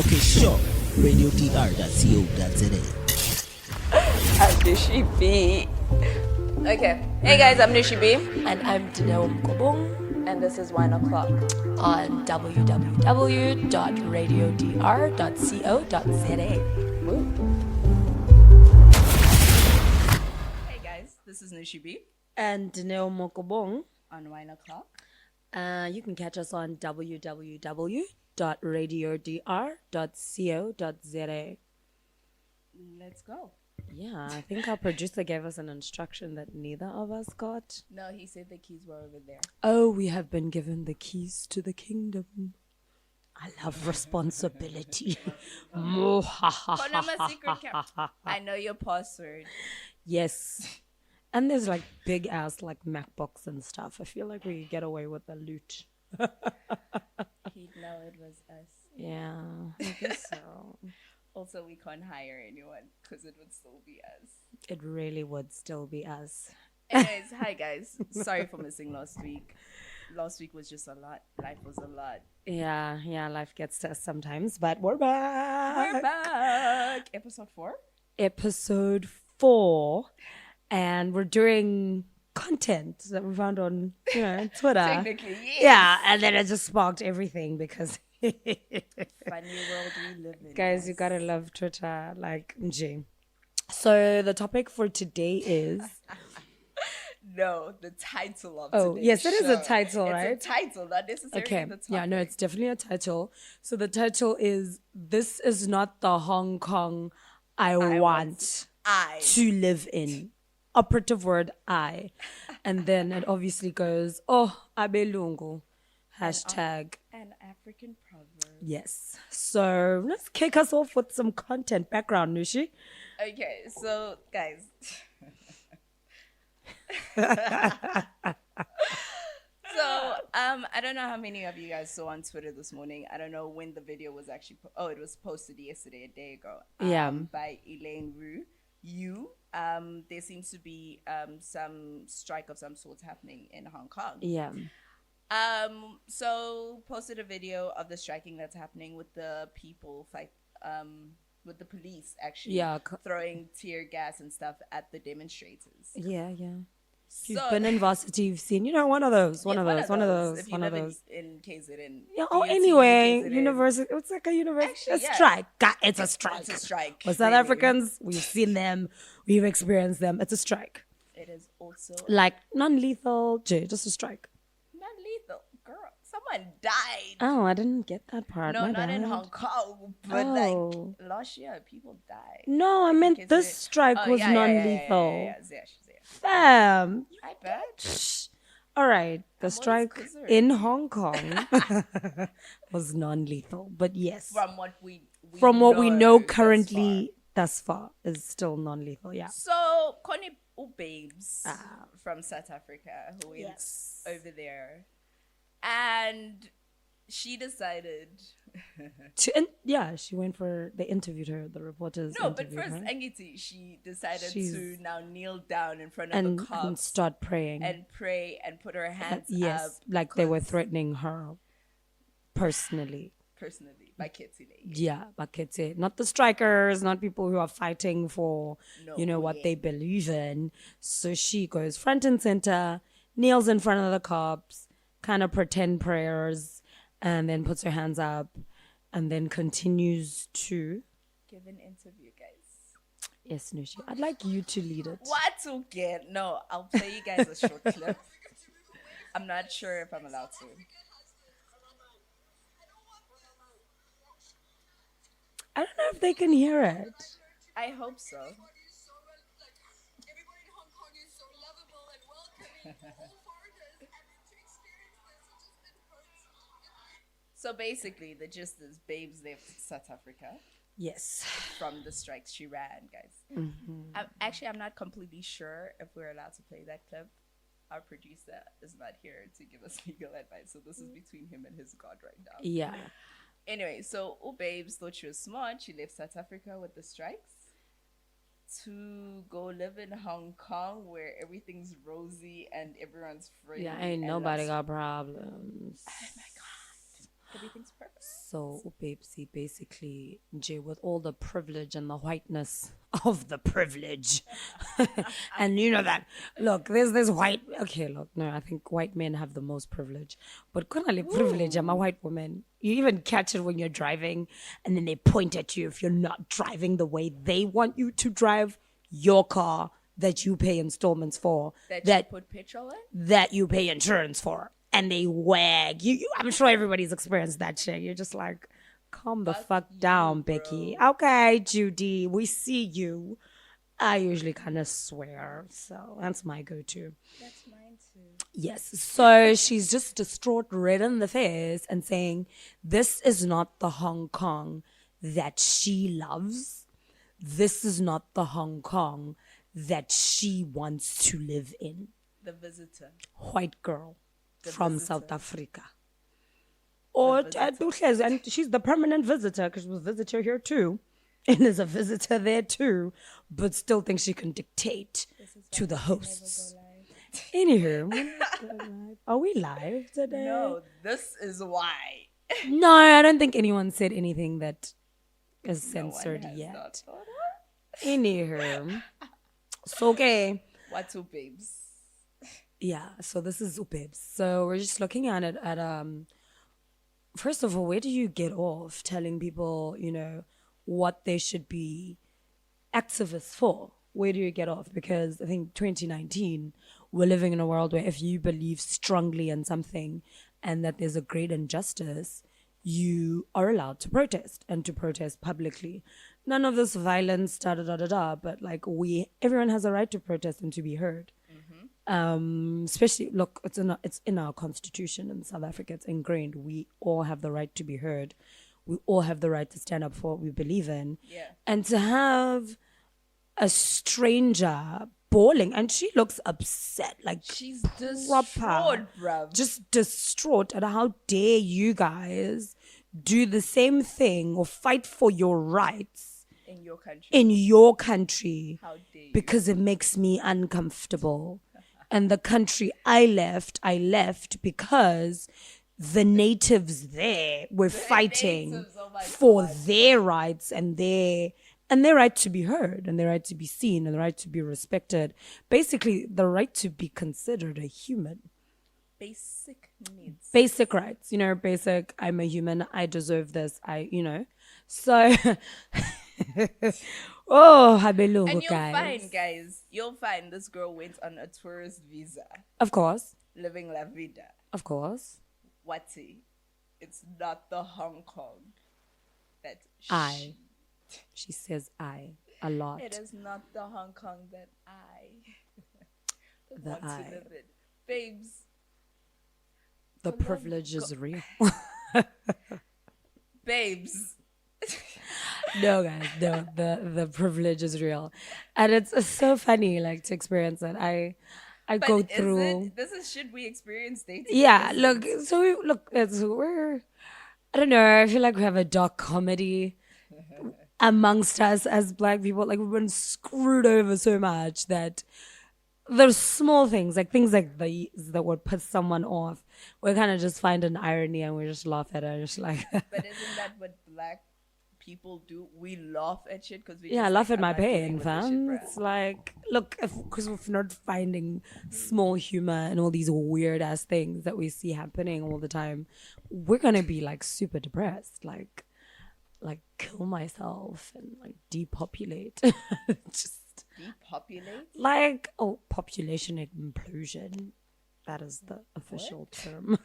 Okay, sure. RadioDR.co.za. I'm shiiii. Okay. Hey guys, I'm shiiii. And I'm Dineo Mkobong And this is wineoclock. on www.radiodr.co.za. Hey guys, this is shiiii And Dineo Mkobong. on wineoclock. You can catch us on www.radiodr.co.za. Let's go. Yeah, I think our producer gave us an instruction that neither of us got. No, he said the keys were over there. Oh, we have been given the keys to the kingdom. I love responsibility. Panama secret cap. I know your password. Yes. And there's like big ass like MacBooks and stuff. I feel like we get away with the loot. He'd know it was us. Yeah, I guess so. Also, we can't hire anyone because it would still be us. It really would still be us. Anyways, hi guys. Sorry for missing last week. Last week was just a lot. Life was a lot. Yeah, life gets to us sometimes, but we're back. We're back. Episode 4? Episode 4. And we're doing content that we found on, Twitter. Technically, yes. Yeah, and then it just sparked everything because Funny world we live in. guys, you gotta love Twitter, like Nji. So the topic for today is No, the title of oh today's yes, it is a show. title, right? It's a title, not necessarily Okay. the topic. Yeah, no, it's definitely a title. So the title is "This is not the Hong Kong I want to live in." Operative word I. And then it obviously goes, oh, abelungu. Hashtag. An African proverb. Yes. So let's kick us off with some content background, Nushi. Okay, so guys. So I don't know how many of you guys saw on Twitter this morning. I don't know when the video was actually it was posted yesterday, a day ago. Yeah. By Elaine Wu. There seems to be some strike of some sort happening in Hong Kong. Yeah. So posted a video of the striking that's happening with the people with the police actually throwing tear gas and stuff at the demonstrators. Yeah. So, You've been in varsity, you've seen, one of those. If you live in KZN. Yeah, or DUT, anyway, KZN. university. It's like a university. Actually, yeah. Strike. It's a strike. It's a strike. For South really. Africans, we've seen them. We've experienced them. It's a strike. It is also Like non-lethal, just a strike. not lethal. Girl, someone died. Oh, I didn't get that part. No, My not in bad. Hong Kong, but Oh. like last year, people died. No, I meant this strike was non-lethal. Yeah, she's there. Fam. I bet. All right. The always strike concerned. in Hong Kong was non-lethal. But yes, From what we know thus currently thus far is still non-lethal. Yeah. far. So Connie Babes Ah. from South Africa who went Yes. over there, and she decided. She went they interviewed her, the reporters. No, but interviewed first, her. Angiti, she decided She's- to now kneel down in front of and the cops start praying. and pray and put her hands Yes, up. like they were 'cause- threatening her personally. personally by Ketsile. Yeah, Bakete. Not the strikers, not people who are fighting for, what they believe in. So she goes front and center, kneels in front of the cops, kind of pretend prayers, and then puts her hands up, and then continues to. Give an interview, guys. Yes, Nushi. I'd like you to lead it. What to get? No, I'll play you guys a short clip. I'm not sure if I'm allowed to. I don't know if they can hear it. I hope so. Everybody in Hong Kong is so lovable and welcoming for all foreigners, and to experience this, it just hurts. So basically, the gist is Babes left South Africa Yes. from the strikes she ran, guys. I'm not completely sure if we're allowed to play that clip. Our producer is not here to give us legal advice, so this is between him and his God right now. Yeah. Anyway, so Babes thought she was smart. She left South Africa with the strikes to go live in Hong Kong where everything's rosy and everyone's free. Yeah, ain't and nobody loves- got problems. Oh my God. Everything's perfect. So Upepsi basically, Jay, with all the privilege and the whiteness of the privilege. And you know that. Look, there's this white, okay, look, no, I think white men have the most privilege. But kunale privilege, I'm a white woman. You even catch it when you're driving and then they point at you if you're not driving the way they want you to drive your car that you pay installments for, That you put petrol in? that you pay insurance for, and they wag you. I'm sure everybody's experienced that shit. You're just like, calm the fuck down, bro. Becky. Okay, Judy, we see you. I usually kind of swear, so that's my go-to. That's mine too. Yes. So she's just distraught, red in the face, and saying, "This is not the Hong Kong that she loves. This is not the Hong Kong that she wants to live in." The visitor. White girl from visitor. South Africa. Or and she's the permanent visitor because she was a visitor here too, and is a visitor there too, but still thinks she can dictate to the hosts. Anywho, are we live today? No, this is why. No, I don't think anyone said anything that is No one censored has yet. not thought of. Anywho, so okay. What's up, babes? Yeah, so this is Upebs. So we're just looking at it at first of all, where do you get off telling people, what they should be activists for? Where do you get off? Because I think 2019, we're living in a world where if you believe strongly in something and that there's a great injustice, you are allowed to protest and to protest publicly. None of this violence, but like everyone has a right to protest and to be heard. Especially, look, it's in our constitution in South Africa. It's ingrained. We all have the right to be heard. We all have the right to stand up for what we believe in. Yeah. And to have a stranger bawling, and she looks upset, like She's proper, distraught, bruv. just distraught at how dare you guys do the same thing or fight for your rights In your country. in your country How dare you? because it makes me uncomfortable. And the country I left because the natives there were fighting natives, oh my for God. their rights and their right to be heard and their right to be seen and the right to be respected. Basically, the right to be considered a human. Basic needs. Basic rights, basic, I'm a human, I deserve this, So, oh, habelungu, And you'll guys. find, guys, this girl went on a tourist visa, Of course, living la vida. of course. Whatty? It's not the Hong Kong that I. She says I a lot. It is not the Hong Kong that I The want I. to live in. Babes, The for love privilege is real. babes. No, guys, no. The privilege is real, and it's so funny, like to experience it. I But go is through. should we experience dating? Yeah, look. So we're. I don't know. I feel like we have a dark comedy amongst us as Black people. Like we've been screwed over so much that there's small things like these that would piss someone off. We kind of just find an irony and we just laugh at it. Just like. But isn't that what Black people do? We laugh at shit because we Yeah, I just laugh like, at my I'm not dealing pain, with this shit, fam. bruh. It's like, look, because we're not finding small humor and all these weird ass things that we see happening all the time, we're gonna be like super depressed, like kill myself and like depopulate, just Depopulate? like population implosion. That is the official term.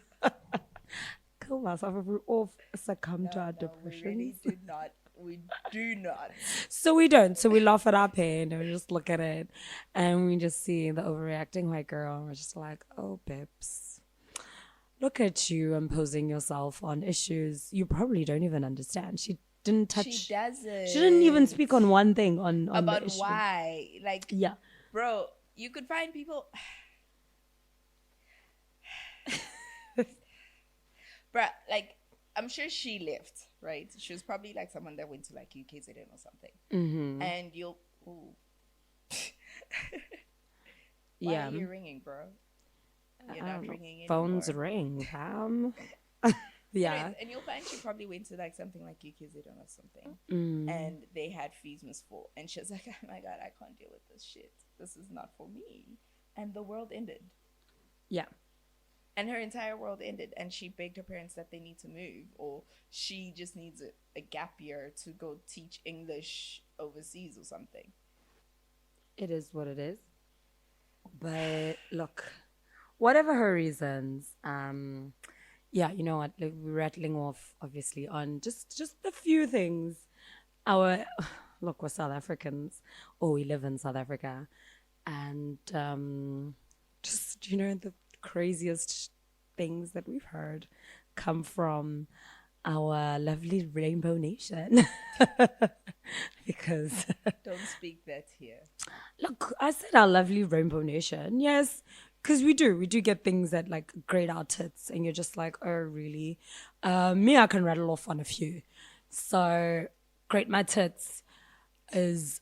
Kill myself if we all succumb to our We depression. really do not. We do not. So we don't. So we laugh at our pain and we just look at it and we just see the overreacting white girl and we're just like, oh, pips. Look at you imposing yourself on issues you probably don't even understand. She didn't touch. She doesn't. She didn't even speak on one thing on about the issue. why. Like, Yeah. bro, you could find people. Bruh, like, I'm sure she left, right? She was probably like someone that went to like UKZN or something. Mm-hmm. And you'll. Ooh. Why Yeah. are you ringing, bro? You're I not don't know. ringing Phones anymore. ring, fam. Yeah. And you'll find she probably went to like something like UKZ or something, and they had fees was full, and she was like, "Oh my god, I can't deal with this shit. This is not for me." And the world ended. Yeah. And her entire world ended, and she begged her parents that they need to move, or she just needs a gap year to go teach English overseas or something. It is what it is. But look, whatever her reasons, yeah, you know what? Like, we're rattling off obviously on just a few things. Our look, we're South Africans, or we live in South Africa, and just the craziest things that we've heard come from our lovely Rainbow Nation. Because Don't speak that here. look, I said our lovely Rainbow Nation. Yes, because we do get things that like grade our tits, and you're just like, oh, really? Me, I can rattle off on a few. So, grade my tits is,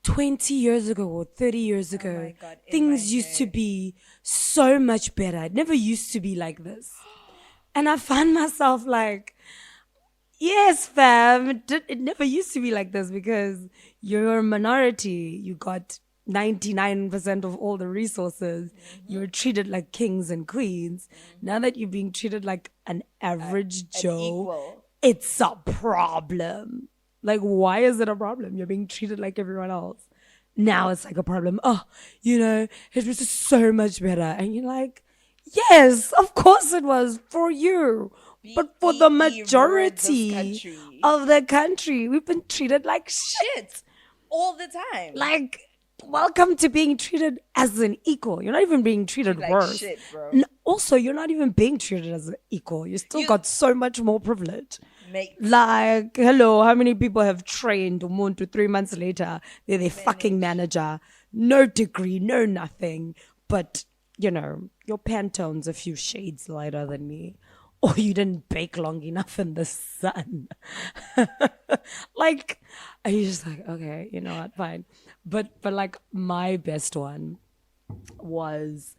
20 years ago or 30 years ago, my God, in things my used to head. be so much better. It never used to be like this. And I find myself like, yes, fam. It never used to be like this because you're a minority. You got 99% of all the resources. You're treated like kings and queens. Now that you're being treated like an average Joe, equal. it's a problem. Like, why is it a problem? You're being treated like everyone else. Now it's like a problem. Oh, it was just so much better. And you're like, yes, of course it was for you. But for the BEE ruined this majority country. of the country, we've been treated like shit. Shit. All the time. Like, welcome to being treated as an equal. You're not even being treated like worse. shit, bro. Also, you're not even being treated as an equal. You still got so much more privilege. Mate. Like, hello, how many people have trained Umuntu 3 months later? They're the fucking manager. No degree, no nothing. But, your Pantone's a few shades lighter than me. Or you didn't bake long enough in the sun. Like, are you just like, okay, you know what, fine. But like my best one was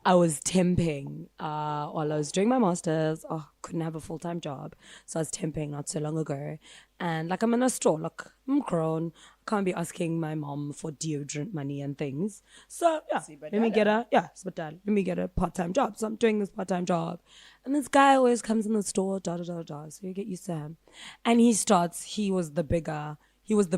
I was temping while I was doing my master's. Oh, couldn't have a full-time job. So I was temping not so long ago. And like I'm in a store, look, I'm grown. I can't be asking my mom for deodorant money and things. So yeah, let me get a part-time job. So I'm doing this part-time job. And this guy always comes in the store, da da da da. So you get used to him. And he was the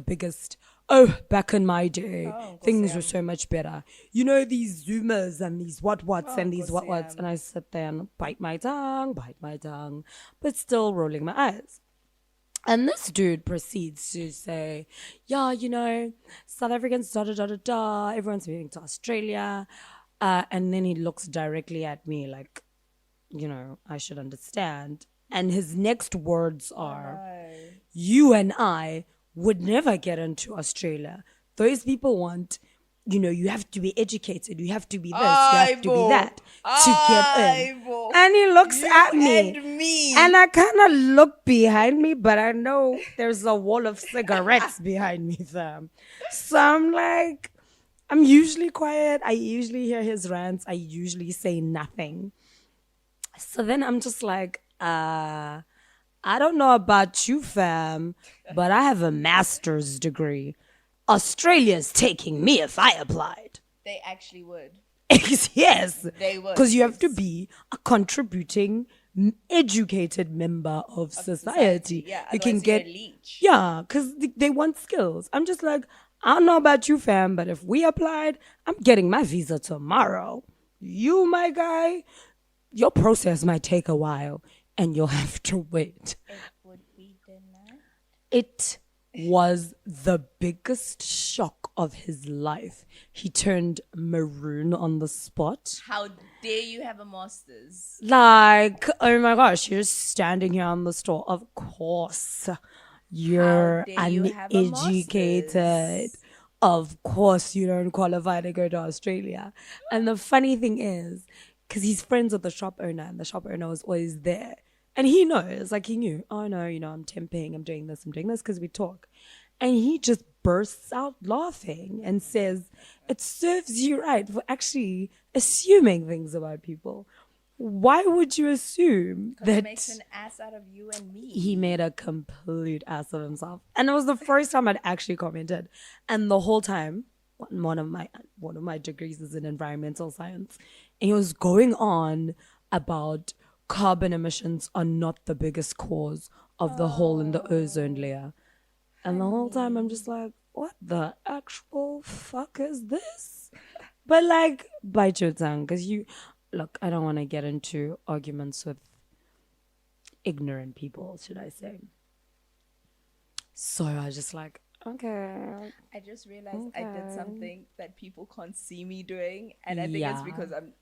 biggest. Oh, back in my day, things were so much better. These Zoomers and these what's and these what's. And I sit there and bite my tongue, but still rolling my eyes. And this dude proceeds to say, yeah, South Africans, da da da da da, everyone's moving to Australia. And then he looks directly at me like, I should understand. And his next words are, you and I would never get into Australia. Those people want, you have to be educated. You have to be this. You have to be that to get in. And he looks at me. And I kind of look behind me, but I know there's a wall of cigarettes behind me, fam. So I'm like, I'm usually quiet. I usually hear his rants. I usually say nothing. So then I'm just like, I don't know about you, fam, but I have a master's degree. Australia's taking me if I applied. They actually would. Yes. They would. Because you have to be a contributing, educated member of society. Yeah, you can get a leech. Yeah, because they want skills. I'm just like, I don't know about you, fam, but if we applied, I'm getting my visa tomorrow. You, my guy, your process might take a while and you'll have to wait. It would be denied. It was the biggest shock of his life. He turned maroon on the spot. How dare you have a master's? Like, oh my gosh, you're standing here on the store. Of course, you're How dare you have a uneducated. master's? Of course, you don't qualify to go to Australia. And the funny thing is, because he's friends with the shop owner, and the shop owner was always there. And he knows, like he knew, oh no, I'm temping, I'm doing this, because we talk. And he just bursts out laughing and says, it serves you right for actually assuming things about people. why would you assume Because it that makes an ass out of you and me. he made a complete ass of himself? And it was the first time I'd actually commented. And the whole time, one of my degrees is in environmental science, and he was going on about carbon emissions are not the biggest cause of the hole in the ozone layer. And the whole time I'm just like, what the actual fuck is this? But like, bite your tongue, because look, I don't want to get into arguments with ignorant people, should I say. So I was just like, okay. I just realized I did something that people can't see me doing, and I think it's because I'm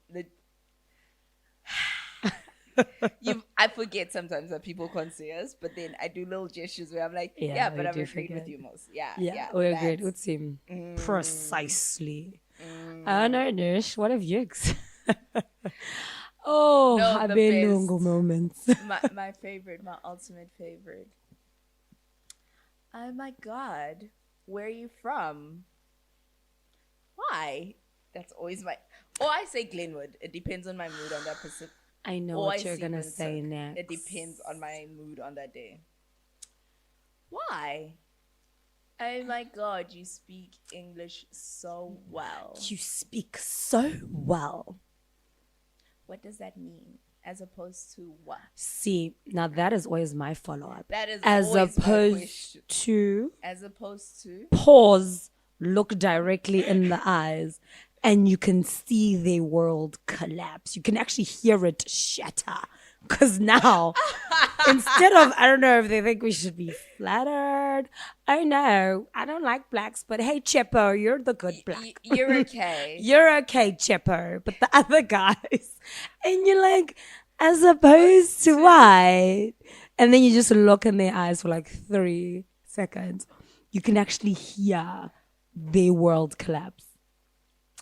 I forget sometimes that people can't see us, but then I do little gestures where I'm like, yeah, but I'm agreed with you most. Yeah, we agreed with him. Precisely. I know, Nish. What have you? Oh, No, I've the been best. long moments. my favorite, my ultimate favorite. Oh my God, where are you from? Why? That's always my. Or I say Glenwood. It depends on my mood on that Pacific. I know Or what I you're see gonna Winston. say next. It depends on my mood on that day. Why? Oh my God, you speak English so well. You speak so well. What does that mean? As opposed to what? See, now that is always my follow-up. That is As always my opposed question. to As opposed to pause, look directly in the eyes, and you can see the world collapse. You can actually hear it shatter. Because now, instead of, I don't know if they think we should be flattered. Oh no, I don't like blacks, but hey, Chippo, you're the good black. you're okay. You're okay, Chippo, but the other guys. And you're like, as opposed to white. And then you just look in their eyes for like 3 seconds. You can actually hear the world collapse.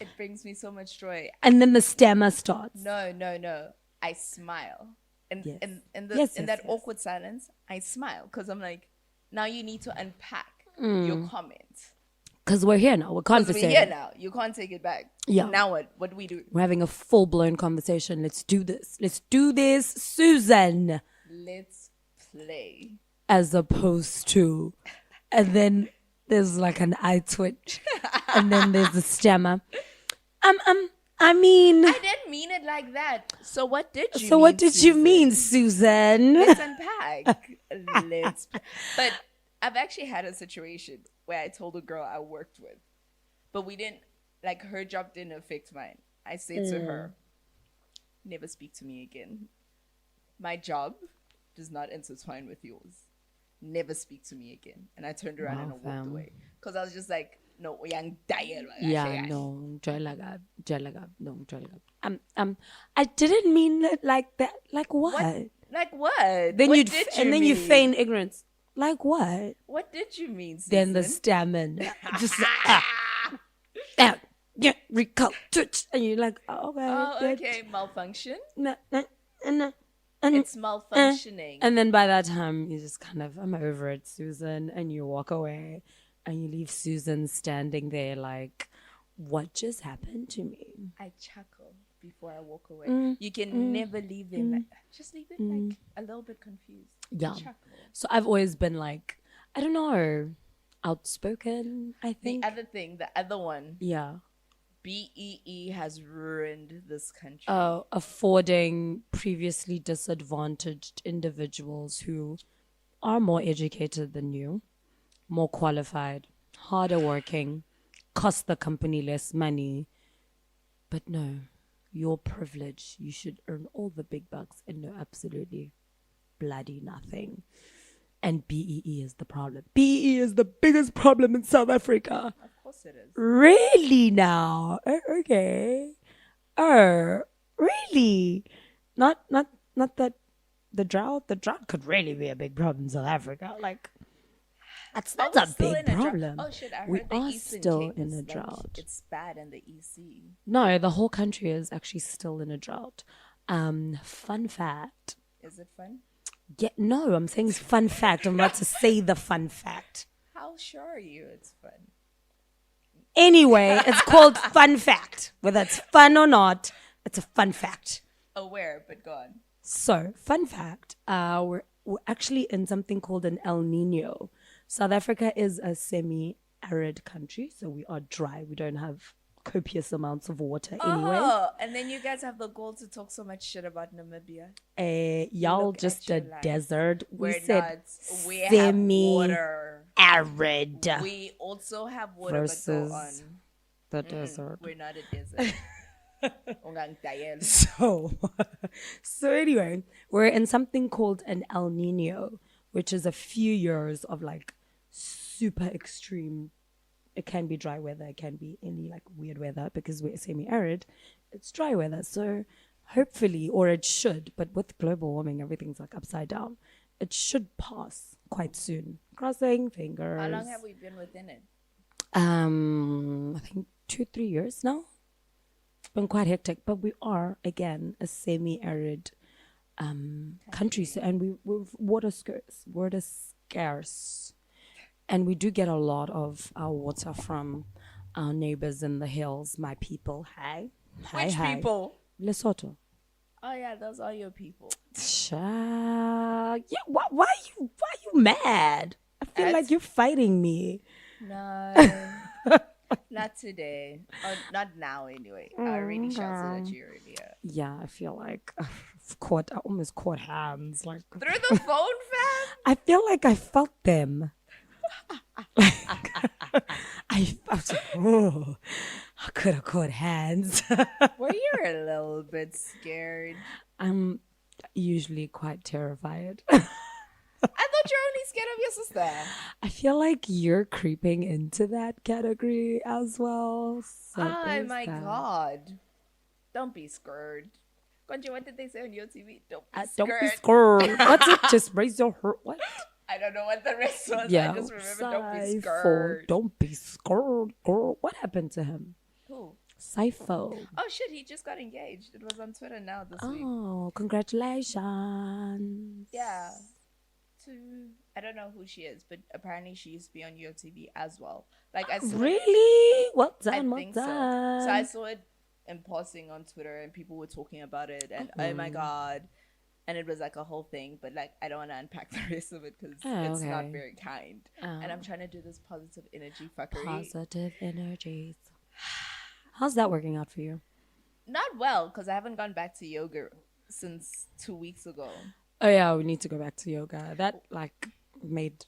It brings me so much joy. And then the stammer starts. No. I smile. And Yes. in Yes, that yes. awkward silence, I smile because I'm like, now you need to unpack your comment. Because we're here now. We're Because conversating. we're here now. You can't take it back. Yeah. Now what? What do we do? We're having a full-blown conversation. Let's do this. Let's do this, Susan. Let's play. As opposed to, and then there's like an eye twitch, and then there's a stammer. I mean, I didn't mean it like that. So what did you? so mean, what did you Susan? mean, Susan? Let's unpack. But I've actually had a situation where I told a girl I worked with, but we didn't, like, her job didn't affect mine. I said to her, never speak to me again. My job does not intertwine with yours. Never speak to me again. And I turned around and I walked fam. away. Because I was just like, no, young diet. Yeah, no, Jalaga. I didn't mean it like that. Like what? Like what? Then What you did and then you mean? feign ignorance. Like what? What did you mean, Susan? Then the stamina, just recall, twitch, and you're like, oh, okay, Oh, good. okay. Malfunction? No. It's malfunctioning. And then by that time, you just kind of, I'm over it, Susan, and you walk away, and you leave Susan standing there like, what just happened to me? I chuckle before I walk away. You can never leave them like that. Just leave them like a little bit confused. Yeah. Chuckle. So I've always been like, I don't know, outspoken, I The think. other thing, the other one, Yeah. BEE has ruined this country. Affording previously disadvantaged individuals who are more educated than you, more qualified, harder working, cost the company less money. But no, your privilege, you should earn all the big bucks and know absolutely bloody nothing. And BEE is the problem. BEE is the biggest problem in South Africa. Of course it is. Really now? Okay. Really? Not that the drought could really be a big problem in South Africa. Like, that's But a we're still big in a drought. problem. Oh shit, I We heard the are Eastern still Cape in is, a like, drought. It's bad in the EC. No, the whole country is actually still in a drought. Fun fact. Is it fun? No, I'm saying fun fact. I'm about to say the fun fact. How sure are you it's fun? Anyway, it's called fun fact. Whether it's fun or not, it's a fun fact. aware, but go on. So, fun fact, we're actually in something called an El Nino. South Africa is a semi-arid country, so we are dry. We don't have copious amounts of water anyway. Oh, and then you guys have the goal to talk so much shit about Namibia. Y'all Look just at a your life. desert. We We're said not. We have water. arid We also have water, versus but go on. the desert. We're not a desert. Ungangitayela. So anyway, we're in something called an El Nino, which is a few years of like super extreme. It can be dry weather, it can be any like weird weather because we're semi-arid. It's dry weather, so hopefully, or it should, but with global warming, everything's like upside down. It should pass quite soon. Crossing fingers. How long have we been within it? I think 2-3 years now. It's been quite hectic, but we are again a semi-arid country, so, and we're water scarce, and we do get a lot of our water from our neighbors in the hills. My people, hi, Which people? Lesotho. Oh yeah, those are your people. Yeah. Why are you mad? I feel like you're fighting me. No, not today. Or not now, anyway. I already shouted at you earlier. Yeah, I feel like I almost caught hands. Like Through the phone, fam? I feel like I felt them. I could have caught hands. Were you a little bit scared? I'm usually quite terrified. I thought you're only scared of your sister. I feel like you're creeping into that category as well. So Oh there's my that. God. Don't be scared. Conji, what did they say on your TV? Don't be scared. Don't be scared. What's it? Just raise your heart. What? I don't know what the rest was. Yeah. I just remember don't be Sifo, scared. Don't be scared, girl. What happened to him? Who? Sifo. Oh shit, he just got engaged. It was on Twitter now this week. Oh, congratulations. Yeah. I don't know who she is, but apparently she used to be on your TV as well. Like I saw Really? Well I done, well think so. done. So I saw it in passing on Twitter, and people were talking about it, and oh my God, and it was like a whole thing. But like I don't want to unpack the rest of it because it's not very kind. And I'm trying to do this positive energy fuckery. Positive energies. How's that working out for you? Not well, because I haven't gone back to yoga since 2 weeks ago. Oh yeah, we need to go back to yoga. That made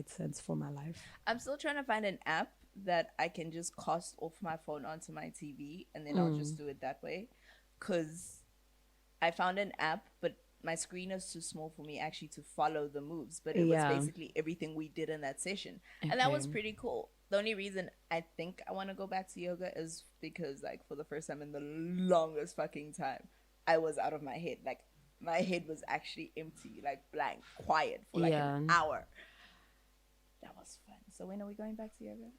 sense for my life. I'm still trying to find an app that I can just cast off my phone onto my TV, and then I'll just do it that way. Because I found an app, but my screen is too small for me actually to follow the moves. But it was basically everything we did in that session. Okay. And that was pretty cool. The only reason I think I want to go back to yoga is because, like, for the first time in the longest fucking time, I was out of my head. Like, my head was actually empty, like blank, quiet for like an hour. That was fun. So when are we going back to yoga?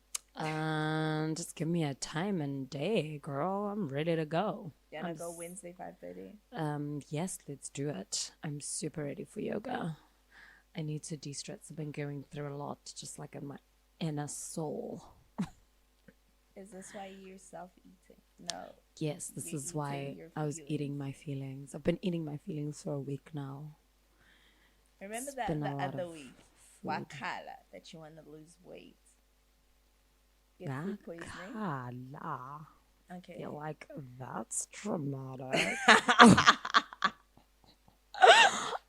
Just give me a time and day, girl. I'm ready to go. You wanna go Wednesday 5:30? Yes, let's do it. I'm super ready for yoga. I need to de-stress. I've been going through a lot, just like in my inner soul. Is this why you're self-eating? No. Yes, this is why I was eating my feelings. I've been eating my feelings for a week now. Remember that the other week, Wakala, that you want to lose weight. Get food poisoning. Wakala. Okay. You're like, that's traumatic.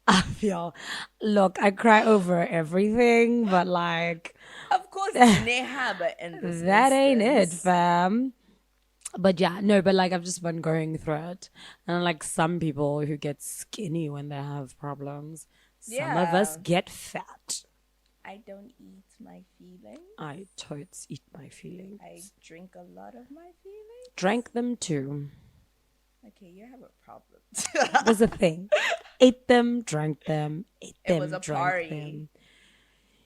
I feel, look, I cry over everything, but like, of course, but in this that ain't it, instance. fam. But yeah, no, but like I've just been going through it. And like some people who get skinny when they have problems, some of us get fat. I don't eat my feelings. I totes eat my feelings. I drink a lot of my feelings. Drank them too. Okay, you have a problem. That was a thing. Ate them, drank them, ate them, it was a drank party. them.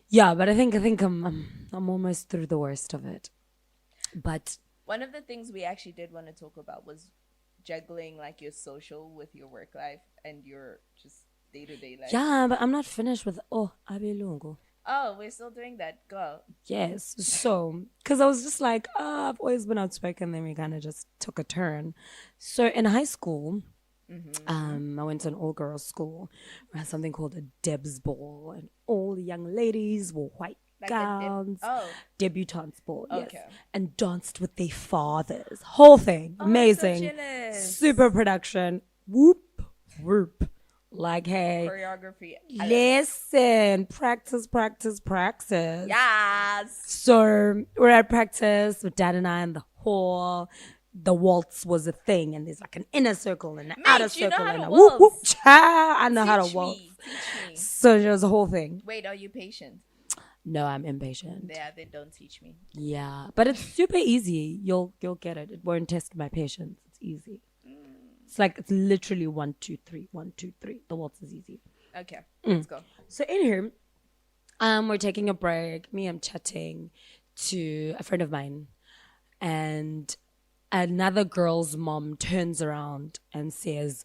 Yeah, but I think I'm almost through the worst of it. But one of the things we actually did want to talk about was juggling like your social with your work life and your just day-to-day life. yeah, but I'm not finished with abelungu. Oh, we're still doing that. Go. Yes. So, because I was just like, I've always been outspoken. Then we kind of just took a turn. So in high school, I went to an all-girls school. We had something called a Deb's Ball, and all the young ladies wore white Like gowns. oh, Debutantes ball, yes. Okay. And danced with their fathers. Whole thing. I'm so Amazing. jealous. Super production. Whoop, whoop. Like, hey, choreography. I love it. listen, practice. Yes. So we're at practice with Dad and I in the hall. The waltz was a thing, and there's like an inner circle and an outer you know circle how and to a whoop whoop waltz. cha. I know how to Teach waltz. me. Teach me. So there's a whole thing. Wait, are you patient? No, I'm impatient. Yeah, then don't teach me. Yeah, but it's super easy. You'll get it. It won't test my patience. It's easy. It's literally 1, 2, 3, 1, 2, 3. The waltz is easy. Okay, let's go. So in here, we're taking a break. I'm chatting to a friend of mine, and another girl's mom turns around and says,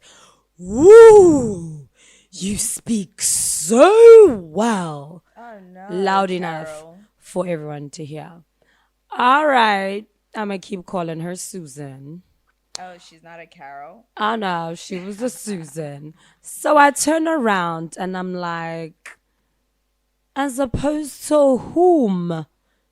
"Woo, you speak so well." Oh no. Loud enough Carol. for everyone to hear. All right, I'm gonna keep calling her Susan. Oh, she's not a Carol. Oh no, she was a Susan. So I turn around and I'm like, as opposed to whom?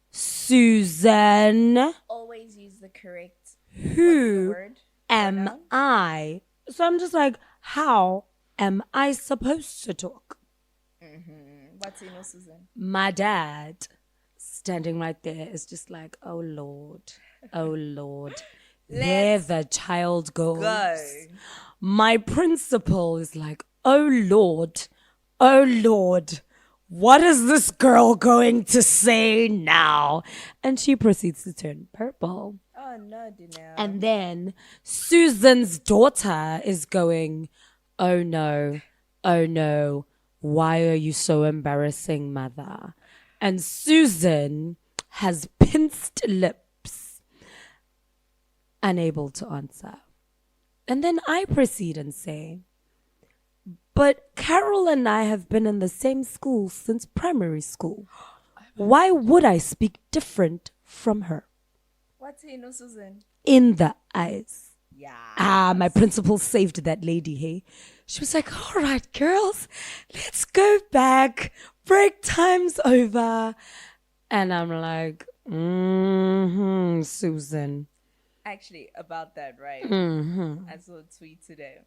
Susan, Always use the correct who word. am pronoun. I? So I'm just like, how am I supposed to talk? What's in your Susan? My dad, standing right there, is just like, oh Lord, there the child goes. Go. My principal is like, oh Lord, what is this girl going to say now? And she proceeds to turn purple. Oh no, Danielle. And then Susan's daughter is going, oh no, why are you so embarrassing, mother? And Susan has pinched lips, unable to answer. And then I proceed and say, but Carol and I have been in the same school since primary school. Why would I speak different from her? What's in your Susan? In the eyes. Yeah. My principal saved that lady, hey? She was like, all right, girls, let's go back. Break time's over. And I'm like, Susan. Actually, about that, right? I saw a tweet today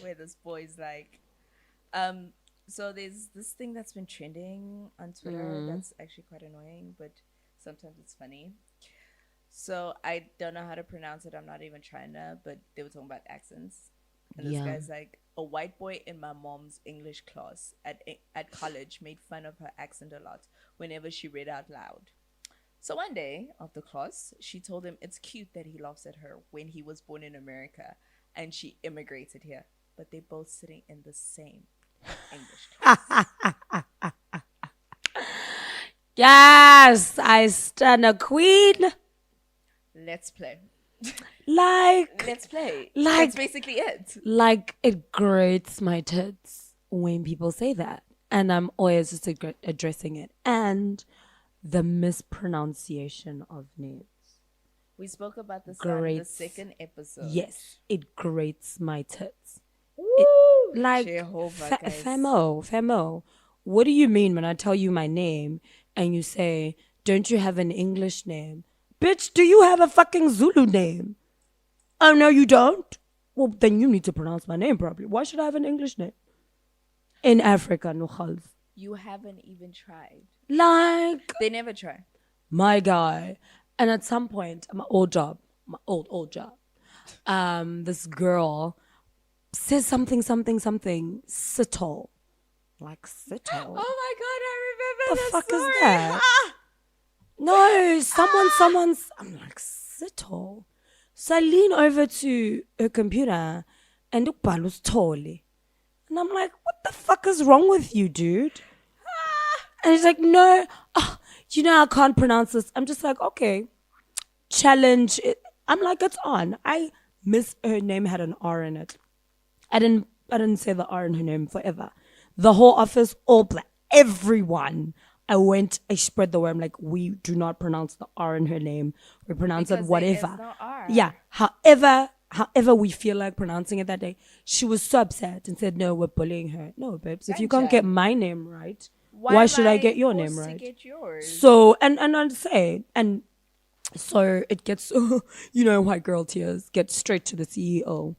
where this boy's like, so there's this thing that's been trending on Twitter that's actually quite annoying, but sometimes it's funny. So I don't know how to pronounce it. I'm not even trying to, but they were talking about accents. And this guy's like, a white boy in my mom's English class at college made fun of her accent a lot whenever she read out loud. So one day after class, she told him it's cute that he laughs at her when he was born in America and she immigrated here. But they're both sitting in the same English class. Yes, I stand a queen. Let's play. Let's play. Like- That's basically it. Like, it grates my tits when people say that. And I'm always just addressing it. And the mispronunciation of names. We spoke about this on the Grates. second episode. Yes, it grates my tits. Woo! Like, Jehovah, guys. Famo, what do you mean when I tell you my name and you say, don't you have an English name? Bitch, do you have a fucking Zulu name? Oh, no, you don't? Well, then you need to pronounce my name properly. Why should I have an English name? In Africa, no khalf. You haven't even tried. Like, They never try. my guy. And at some point, my old job, this girl says something, sittle. Like, sittle. Oh my god, I remember The this fuck is story. that? Ah! No, someone's, I'm like, sittle. So I lean over to her computer and ubhalwa Sithole. And I'm like, what the fuck is wrong with you, dude? And he's like, no, I can't pronounce this. I'm just like, okay, challenge it. I'm like, it's on. Her name had an R in it. I didn't say the R in her name forever. The whole office, all black, everyone. I spread the word. I'm like, we do not pronounce the R in her name. We pronounce Because it there whatever. is no R. Yeah. However however we feel like pronouncing it that day. She was so upset and said, no, we're bullying her. No, babes, if you can't get my name right, why should I get your name right? Get yours? So, and I'd say, and so it gets, white girl tears, get straight to the CEO.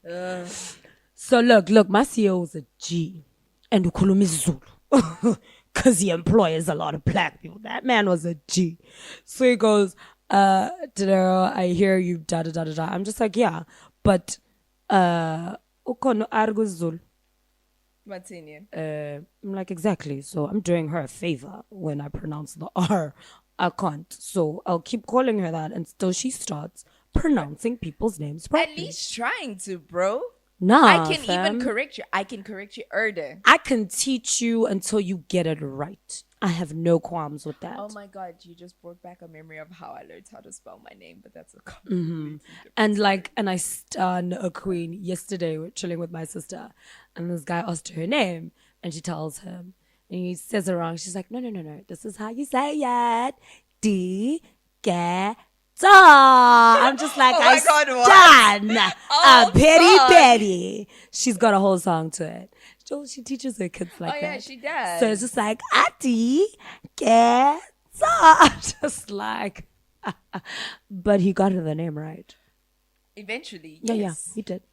So look, my CEO is a G, and ukhuluma isiZulu, because he employs a lot of black people. That man was a G. So he goes, Tadero, I hear you, da da da da da. I'm just like, yeah, but ukhona arguzulu. What's in you? I'm like, exactly. So I'm doing her a favor when I pronounce the R. I can't. So I'll keep calling her that until she starts pronouncing people's names properly. At least trying to, bro. Nah, I can even correct you. I can correct you Erde. I can teach you until you get it right. I have no qualms with that. Oh my God, you just brought back a memory of how I learned how to spell my name, but that's a completely different And I stun a queen. Yesterday, we're chilling with my sister, and this guy asked her name, and she tells him, and he says it wrong. She's like, no, this is how you say it. I'm just like, a petty. She's got a whole song to it. She teaches her kids like that. Oh yeah, she does. So it's just like, Ati get I'm just like, but he got her the name right. Eventually, Yeah, yes. he did.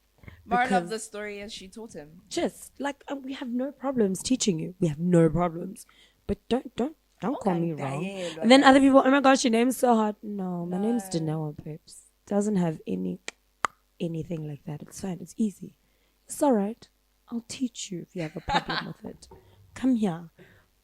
Moral of the story is she taught him. Just like we have no problems teaching you. We have no problems, but don't call me wrong. And then other people, oh my gosh, your name's so hard. No, my name's Danoa, babes. Doesn't have anything like that. It's fine. It's easy. It's all right. I'll teach you if you have a problem with it. Come here.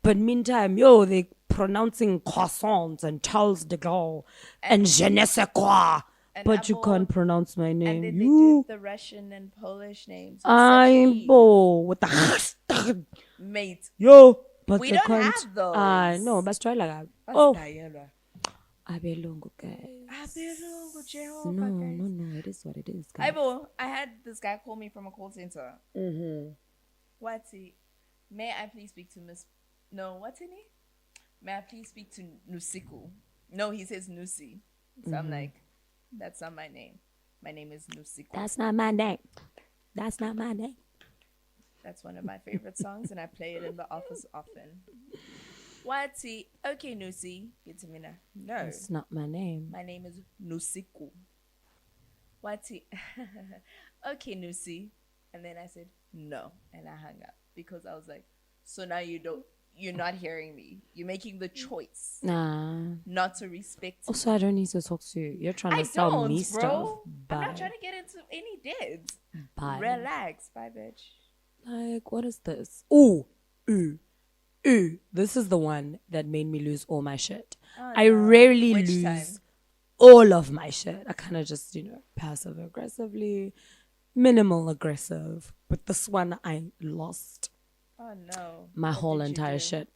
But meantime, they're pronouncing croissants and Charles de Gaulle and je ne sais quoi. But you can't pronounce my name. And then they do the Russian and Polish names. I'm with the mate. But we don't have those. I know, but try like that. Abelungu, guys. Jehovah, No, it is what it is, guys. I had this guy call me from a call center. What's he? May I please speak to Miss? No, what's her name? May I please speak to Nusiku? No, he says Nusi. So I'm like, that's not my name. My name is Nusiku. That's not my name. That's not my name. That's one of my favorite songs, and I play it in the office often. What's he? Okay, Nusi. Get to me now. No. That's not my name. My name is Nusiku. What's he? Okay, Nusi. And then I said, no. And I hung up because I was like, so now you're not hearing me. You're making the choice. Not to respect me. Also, I don't need to talk to you. You're trying to sell me stuff. Bye. I'm not trying to get into any deads. Bye. Relax. Bye, bitch. Like, what is this? Ooh. This is the one that made me lose all my shit. I rarely lose all of my shit. I kind of just, passive aggressively, minimal aggressive. But this one, I lost. Oh no. My whole entire shit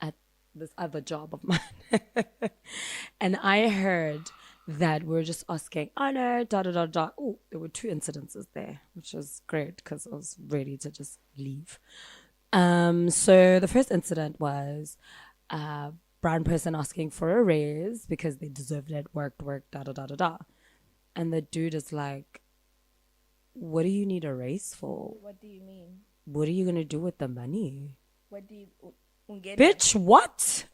at this other job of mine. And I heard that we're just asking, oh no, da. Oh, there were 2 incidences there, which was great because I was ready to just leave. So the first incident was a brown person asking for a raise because they deserved it, worked, da. And the dude is like, what do you need a raise for? What do you mean? What are you going to do with the money? What do you... Bitch, what?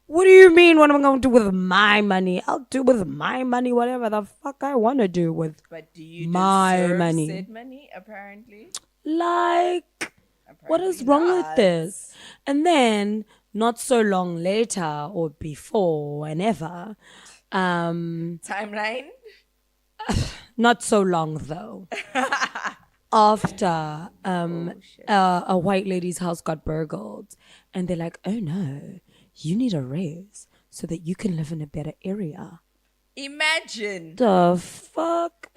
What do you mean what am I going to do with my money? I'll do with my money whatever the fuck I want to do with my money. Said money, apparently. Like, what is wrong with this? And then, not so long later or before, whenever, timeline? Not so long though. After a white lady's house got burgled, and they're like, oh no, you need a raise so that you can live in a better area. Imagine. The fuck?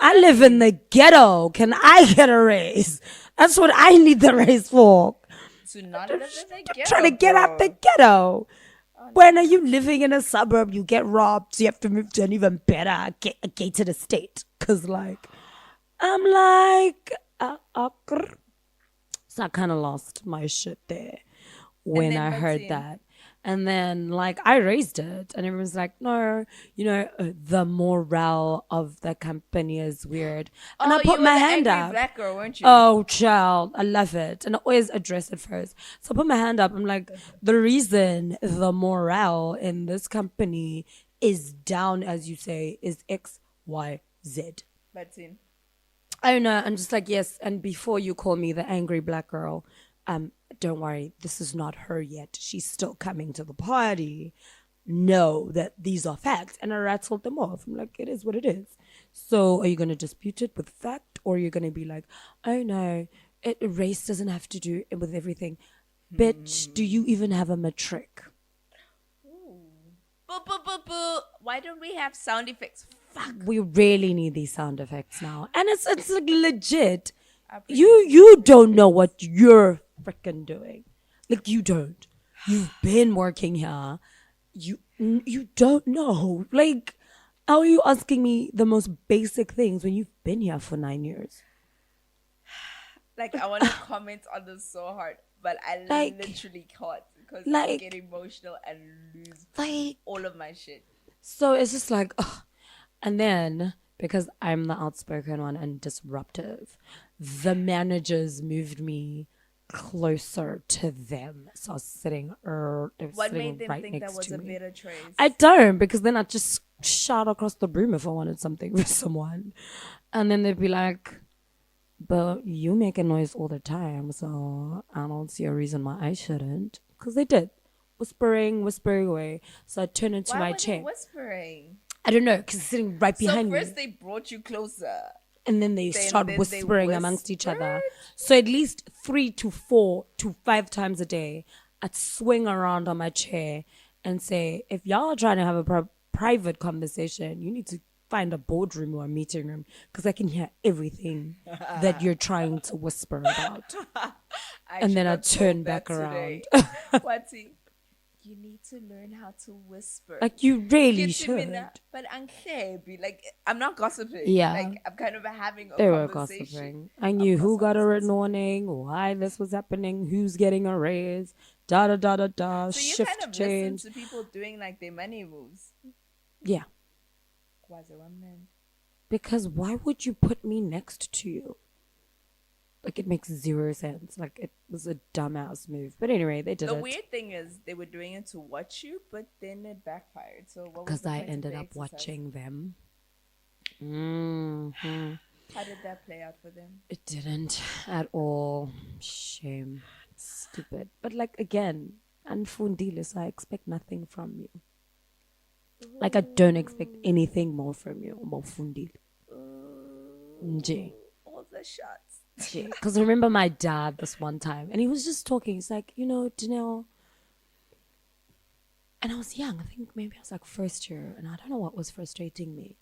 I live in the ghetto. Can I get a raise? That's what I need the raise for. To not live in the ghetto. Trying to get out the ghetto. Oh, when are you living in a suburb? You get robbed, so you have to move to an even better gated estate. Because, I'm like, so I kind of lost my shit there when I heard that. And then, like, I raised it, and everyone's like, no, the morale of the company is weird. And I Oh, put you my were the hand angry up. black girl, weren't you? Oh, child, I love it. And I always address it first. So I put my hand up. I'm like, the reason the morale in this company is down, as you say, is X, Y, Z. But in I don't know. I'm just like, yes. And before you call me the angry black girl, don't worry. This is not her yet. She's still coming to the party. Know that these are facts. And I rattled them off. I'm like, it is what it is. So are you going to dispute it with fact? Or are you going to be like, oh no, race doesn't have to do it with everything. Bitch, do you even have a matric? boo boo boo boo. Why don't we have sound effects? Fuck. We really need these sound effects now. And it's like legit. I appreciate You don't know what you're freaking doing. Like, you don't. You've been working here. You don't know. Like, how are you asking me the most basic things when you've been here for 9 years? Like, I want to comment on this so hard, but I Like- literally can't because I like- get emotional and lose Like, all of my shit. so it's just like, ugh. And then, because I'm the outspoken one and disruptive, the managers moved me closer to them. So I was sitting, they were What sitting made them right think next that was to a me. better choice? I don't, because then I'd just shout across the room if I wanted something for someone. And then they'd be like, but you make a noise all the time, so I don't see a reason why I shouldn't. Because they did. Whispering away. So I turned into Why my were they chair. whispering? I don't know, because sitting right behind So me. first they brought you closer. And then they start then they whispering amongst each other. whispered? So at least 3 to 4 to 5 times a day, I'd swing around on my chair and say, if y'all are trying to have a private conversation, you need to find a boardroom or a meeting room because I can hear everything that you're trying to whisper about. And then I I'd turn back around. Whatty? You need to learn how to whisper. Like, you really Get to me should. now, but like I'm not gossiping. Yeah. Like I'm kind of having a They were conversation. gossiping. I knew Of who course I got a was written gossiping. warning, why this was happening, who's getting a raise, da da da da da, So you shift kind of change. listen to people doing like their money moves. Yeah. Was it one man? Because why would you put me next to you? Like, it makes zero sense. Like, it was a dumbass move. But anyway, they did The it. weird thing is they were doing it to watch you, but then it backfired. So what was Because the I point of ended the up exercise? watching them. Hmm. How did that play out for them? It didn't at all. Shame. Stupid. But, like, again, unfundile, so I expect nothing from you. Like, I don't expect anything more from you. Mofundile. Nje. All the shots. Because I remember my dad this one time, and he was just talking. He's like, Danelle. And I was young. I think maybe I was like first year, and I don't know what was frustrating me.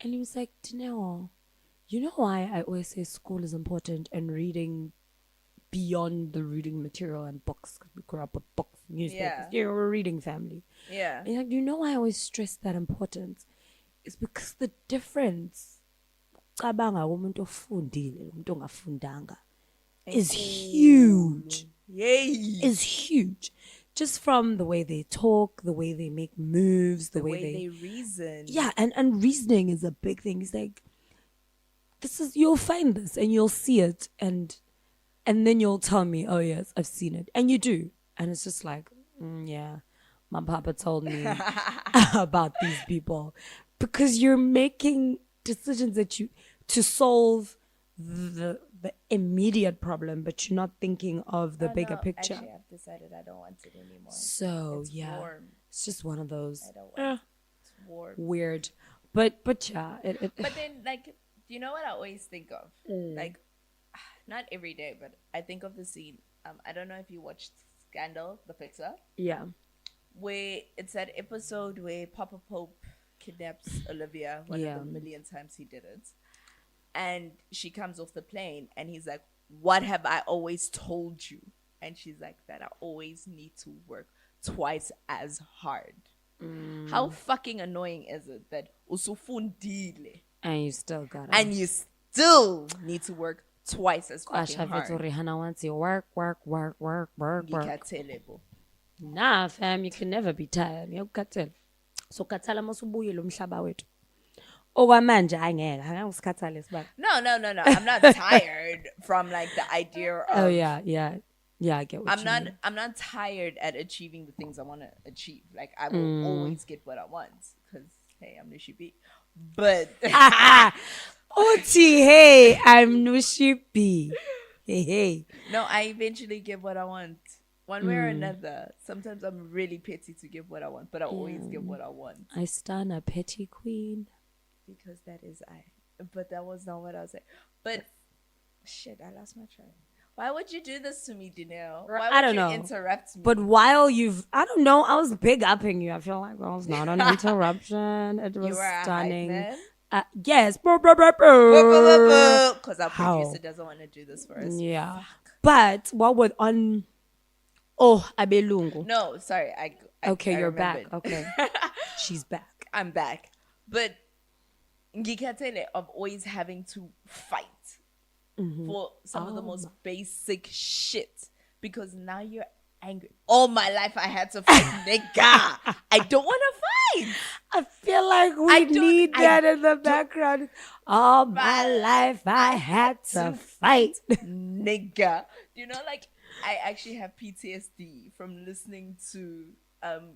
And he was like, Danelle, you know why I always say school is important and reading beyond the reading material and books? Because we grew up with books, newspapers. Yeah. We're a reading family. Yeah. And he's like, you know why I always stress that importance? It's because the difference cabanga umuntu ofundile umuntu ongafundanga is huge. Yay. Is huge. Just from the way they talk, the way they make moves, the way they reason. yeah, and reasoning is a big thing. It's like, you'll find this and you'll see it and then you'll tell me, oh yes, I've seen it. And you do. And it's just like, yeah, my papa told me about these people. Because you're making decisions to solve the immediate problem, but you're not thinking of the bigger picture. Actually, I've decided I don't want it anymore. So It's yeah, warm. it's just one of those I don't want it. It's warm. weird, but yeah, it But then, like, do you know what I always think of? Like, not every day, but I think of the scene. I don't know if you watched Scandal, the Pixar, yeah, where it's that episode where Papa Pope kidnaps Olivia one Yeah. of the million times he did it. And she comes off the plane and he's like, what have I always told you? And she's like, that I always need to work twice as hard. How fucking annoying is it that usufundile and you still got it. and you still need to work twice as fucking Asha hard? Vito Rihanna wants you work. Ngikhathalele bo. Nah, fam, you can never be tired. Ngiyakukhathela. So khathala masubuye lo mhlaba wethu. Okwamanje angeke, angikusikhathale sibaba. No. I'm not tired from like the idea of. Oh yeah. I get what I'm you not. mean. I'm not tired at achieving the things I want to achieve. Like I will always get what I want because hey, I'm the shiiii. But Oti, hey, I'm Nushipi. Hey. no, I eventually get what I want, one way or another. Sometimes I'm really petty to get what I want, but I always get what I want I stand a petty queen. because that is I. But that was not what I was saying. But shit, I lost my train. Why would you do this to me, Danielle? Why would I don't you know. interrupt me? But while I don't know, I was big upping you. I feel like well, it was not an interruption. It was you were a stunning. hype man. Yes. Because our How? producer doesn't want to do this for us. Yeah. But while we're on, Abelungu. No, sorry. I Okay, I you're back. remembered. Okay. She's back. I'm back. But ngikhathele of always having to fight for some of the most basic shit because now you're angry. All my life I had to fight, nigga. I don't want to fight. I feel like we need that in the background. All my life I had to fight. Nigga. You know, like I actually have PTSD from listening to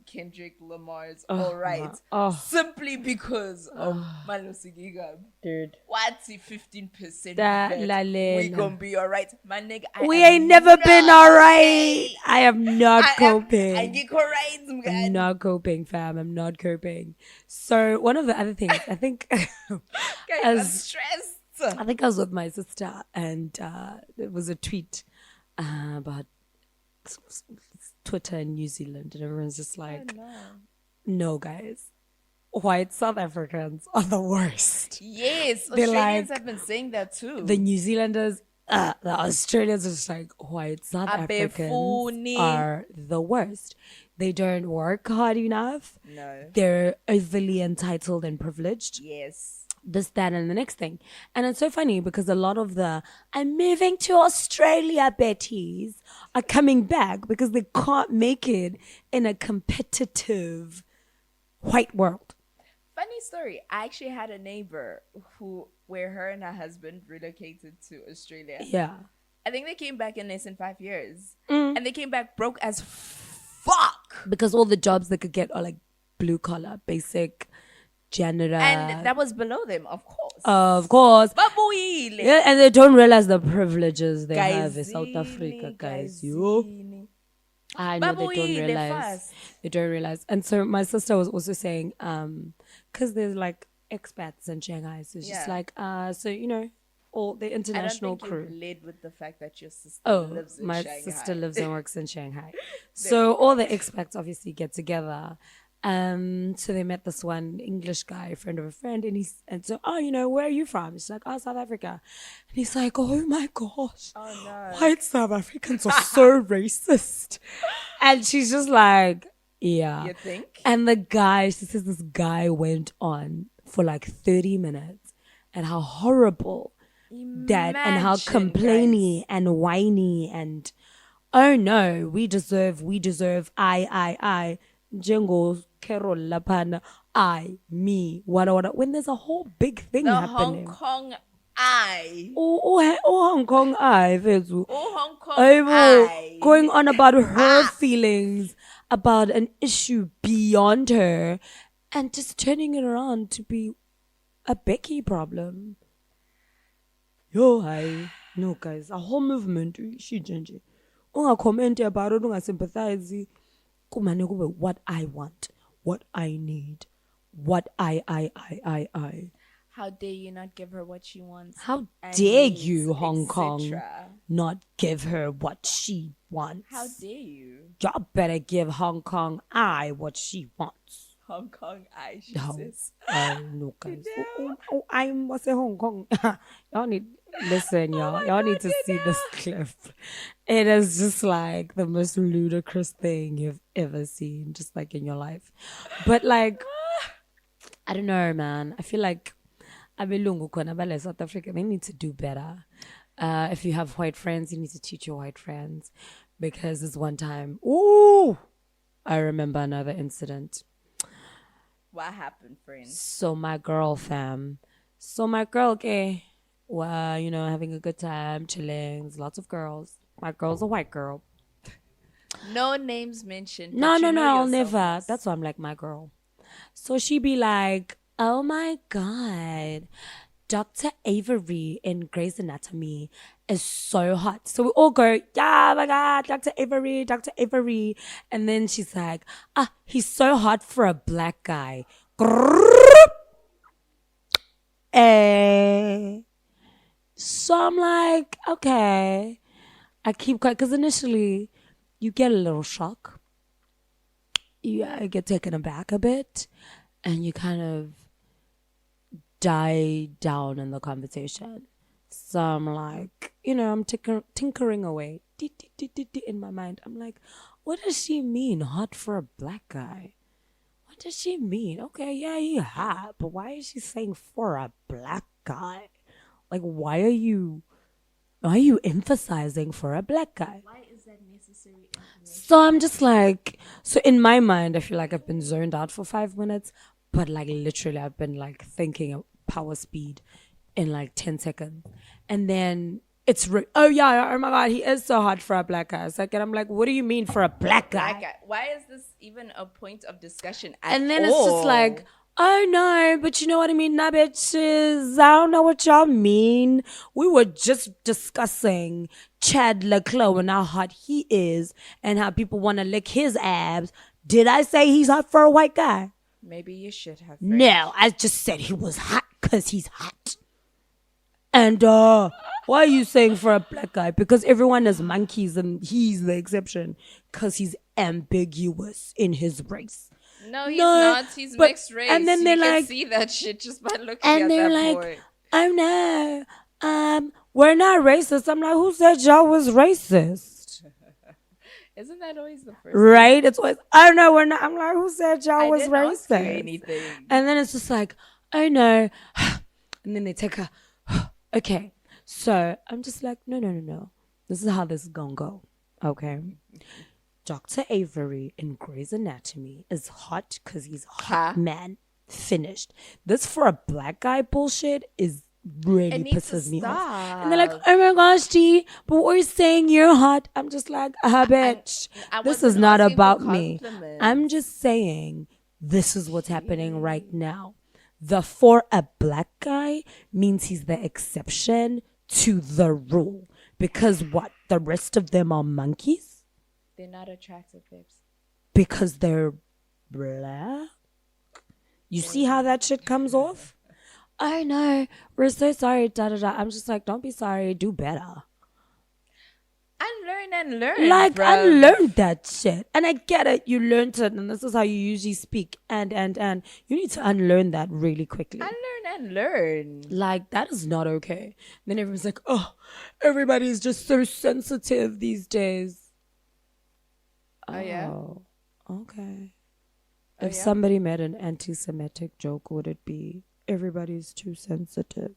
Kendrick Lamar's All Right simply because of Malosigiga. Dude. What's the 15% Da bet la lela. we gonna be all right? My nigga, We ain't never been all right. I am not coping. I get right, I'm not coping, fam. I'm not coping. So one of the other things, I think, Guys, I'm stressed. I think I was with my sister and it was a tweet about Twitter in New Zealand, and everyone's just like, no, guys, white South Africans are the worst. Yes, They're Australians like- have been saying that too. The New Zealanders, the Australians are just like, white South Africans Abefuni. are the worst. They don't work hard enough. No. They're overly entitled and privileged. Yes. This, that, and the next thing. And it's so funny because a lot of the I'm moving to Australia Betties are coming back because they can't make it in a competitive white world. Funny story. I actually had a neighbor where her and her husband relocated to Australia. Yeah. I think they came back in less than 5 years. And they came back broke as fuck. Because all the jobs they could get are like blue collar, basic, janitor. And that was below them, of course. Of course. Babuile. Yeah, and they don't realize the privileges they have in South Guyzini, Africa, guys. guyzini. I know they don't Babuile realize. fast. They don't realize. And so my sister was also saying, because there's like expats in Shanghai, so it's just Yeah. like, so you know, all the I don't international think crew. you've led with the fact that your sister lives in my Shanghai. sister lives and works in Shanghai. So all the expats obviously get together. So they met this one English guy, a friend of a friend, and so, you know, where are you from? She's like, South Africa. And he's like, oh my gosh, Oh no. white South Africans are so racist. And she's just like, yeah. You think? And the guy, she says this guy went on for like 30 minutes and how horrible that and how Imagine, complainy guys. and whiny and oh no, we deserve I Jengo Carol Lapana me what when there's a whole big thing The happening. Hong Kong eye. Oh Hong Kong Fethu. Oh, Hong Kong Aibo, eye. going on about her feelings about an issue beyond her and just turning it around to be a Becky problem. Yo, hi. No, guys, a whole movement. She changed. Unga comment about it, unga sympathize. Kumane kube what I want, what I need, what I. How dare you not give her what she wants? How and dare needs, you, Hong Kong, etc. not give her what she wants? How dare you? Y'all better give Hong Kong what she wants. Hong Kong eye, she No. says. No, guys. I'm what's a Hong Kong. Y'all need listen, y'all. Y'all need to see this clip. It is just like the most ludicrous thing you've ever seen, just like in your life. But like, I don't know, man. I feel like abelungu khona bale South Africa, they need to do better. If you have white friends, you need to teach your white friends because this one time, I remember another incident. What happened, friend? So my girl, okay, well, having a good time, chilling. There's lots of girls. My girl's a white girl. No names mentioned. No, but you no, no, know I'll yourself, never. miss. That's why I'm like my girl. So she be like, oh my God, Dr. Avery in Grey's Anatomy is so hot. So we all go, yeah, oh my God, Dr. Avery, Dr. Avery. And then she's like, he's so hot for a black guy. Eh. So I'm like, okay. I keep quiet because initially you get a little shock. You get taken aback a bit and you kind of die down in the conversation. So I'm like, I'm tinkering away in my mind. I'm like, what does she mean, hot for a black guy? What does she mean? Okay, yeah, he hot, but why is she saying for a black guy? Like, why are you emphasizing for a black guy? Why is that necessary information? So I'm just like, so in my mind, I feel like I've been zoned out for 5 minutes, but like literally I've been like thinking at power speed in like 10 seconds. And then it's, oh yeah, oh my God, he is so hot for a black guy. It's like, and I'm like, what do you mean for a black guy? Black guy. Why is this even a point of discussion at And then all? it's just like, oh no, but you know what I mean? Nah, bitches, I don't know what y'all mean. We were just discussing Chad Leclerc and how hot he is and how people want to lick his abs. Did I say he's hot for a white guy? Maybe you should have. No, I just said he was hot because he's hot. And why are you saying for a black guy? Because everyone is monkeys and he's the exception because he's ambiguous in his race. No, he's not. He's mixed race. And then you they're can like, see that shit just by looking and at they're that like, boy. oh no, we're not racist. I'm like, who said y'all was racist? Isn't that always the first? Right? It's always, oh no, we're not. I'm like, who said y'all I was didn't ask you racist? anything. And then it's just like, oh no. And then they take a, okay. So I'm just like, no. This is how this is gonna go. Okay. Dr. Avery in Grey's Anatomy is hot because he's a hot man. Finished. This for a black guy bullshit is really pisses me off. And they're like, oh my gosh, G, but we're saying you're hot. I'm just like, bitch. I This wasn't is not asking for about me. compliments. I'm just saying this is what's happening right now. The for a black guy means he's the exception to the rule. Because what? The rest of them are monkeys? They're not attractive, babes. Because they're black? You see how that shit comes off? I know. We're so sorry. Da da da. I'm just like, don't be sorry. Do better. Unlearn and learn. Like, bro. unlearn that shit. And I get it. You learned it, and this is how you usually speak. And you need to unlearn that really quickly. Unlearn and learn. Like, that is not okay. Then everyone's like, oh, everybody's just so sensitive these days. Oh, yeah? Okay. Oh, If yeah? somebody made an anti-Semitic joke, would it be everybody's too sensitive?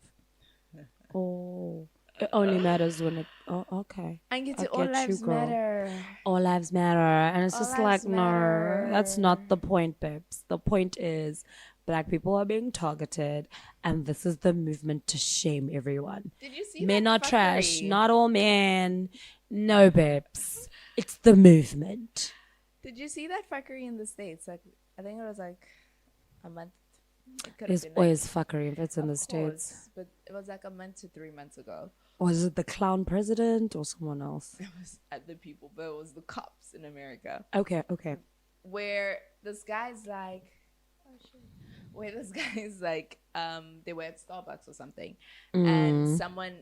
Oh, it only matters when it. Oh, okay. I get I to all get lives you, girl. matter. All lives matter, and it's All just lives like, matter. no, that's not the point, babes. The point is, black people are being targeted, and this is the movement to shame everyone. Did you see Men that are trash, fuckery? not all men. No, babes. It's the movement. Did you see that fuckery in the States? Like, I think it was like a month. It could have There's been like, always fuckery if it's in the of States. course, but it was like a month to 3 months ago. Was it the clown president or someone else? It was at the people, but it was the cops in America. Okay. Where this guy's like, where this guy's like, they were at Starbucks or something, and someone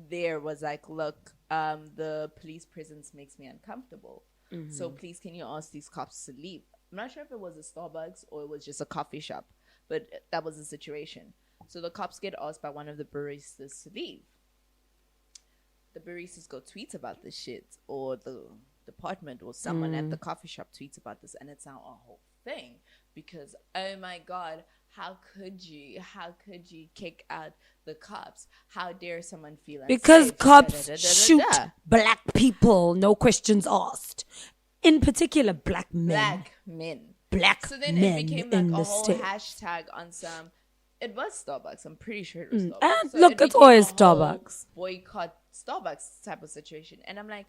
there was like, look, the police presence makes me uncomfortable. So please, can you ask these cops to leave? I'm not sure if it was a Starbucks or it was just a coffee shop, but that was the situation. So the cops get asked by one of the baristas to leave. The baristas go tweet about this shit, or the department or someone at the coffee shop tweets about this, and it's now a whole thing because, oh my God, how could you kick out the cops? How dare someone feel unsafe? Because cops Da, da, da, da, da, shoot da. black people, no questions asked. in particular black men. Black men. Black So then men it became in like a the whole States. hashtag on some. It was Starbucks. I'm pretty sure it was Starbucks. And So look, it it's became always a whole Starbucks. boycott Starbucks type of situation. And I'm like,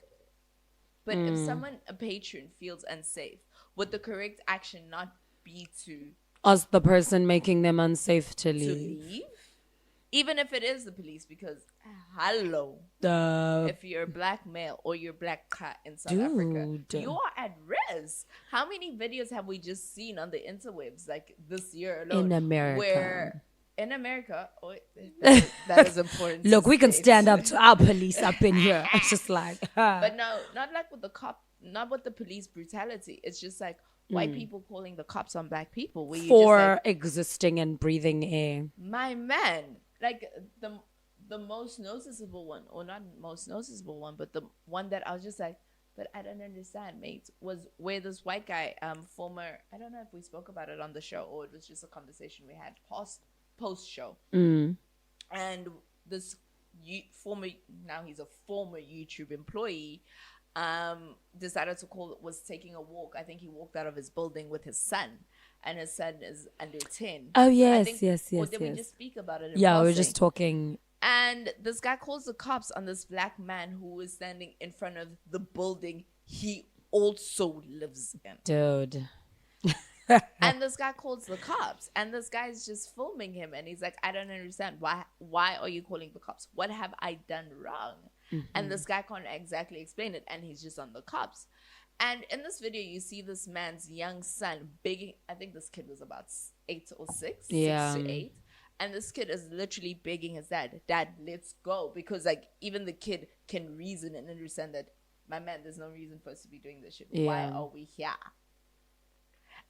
but if someone, a patron, feels unsafe, would the correct action not be to As the person making them unsafe to leave. leave? Even if it is the police, because hello, The if you're a black male or you're black cat in South Africa, Dude. you are at risk. How many videos have we just seen on the interwebs, like this year alone, In America. where in America, that is important. to Look, we can state. stand up to our police up in here. It's just like, But no, not like with the cop, not with the police brutality. It's just like white people calling the cops on black people. Where you just for like, existing and breathing air. my man, like the most noticeable one, or not most noticeable one, but the one that I was just like, but I don't understand, mate, was where this white guy, former, I don't know if we spoke about it on the show or it was just a conversation we had post show, and this former, now he's a former YouTube employee, decided to was taking a walk. I think he walked out of his building with his son, and his son is under 10. Oh, yes, I think, yes, Or yes, did we yes. just speak about it? In Yeah, we were passing? just talking. And this guy calls the cops on this black man who was standing in front of the building he also lives in. Dude. And this guy calls the cops, and this guy's just filming him, and he's like, I don't understand. Why are you calling the cops? What have I done wrong? And this guy can't exactly explain it, and he's just on the cops. And in this video, you see this man's young son begging. I think this kid was about 8 or 6, Yeah. 6 to 8. And this kid is literally begging his dad, let's go. Because like even the kid can reason and understand that, my man, there's no reason for us to be doing this shit. Why Yeah. are we here?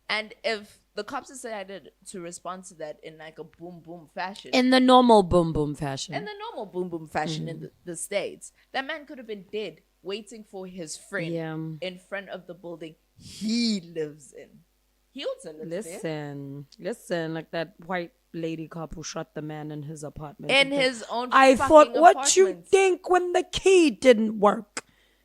And if the cops decided to respond to that in like a boom boom fashion, In the normal boom boom fashion. in the normal boom boom fashion in the States, that man could have been dead waiting for his friend Yeah. in front of the building he lives in. He also lives there. Listen, like that white lady cop who shot the man in his apartment. In his own I fucking thought, what you apartment. think when the key didn't work?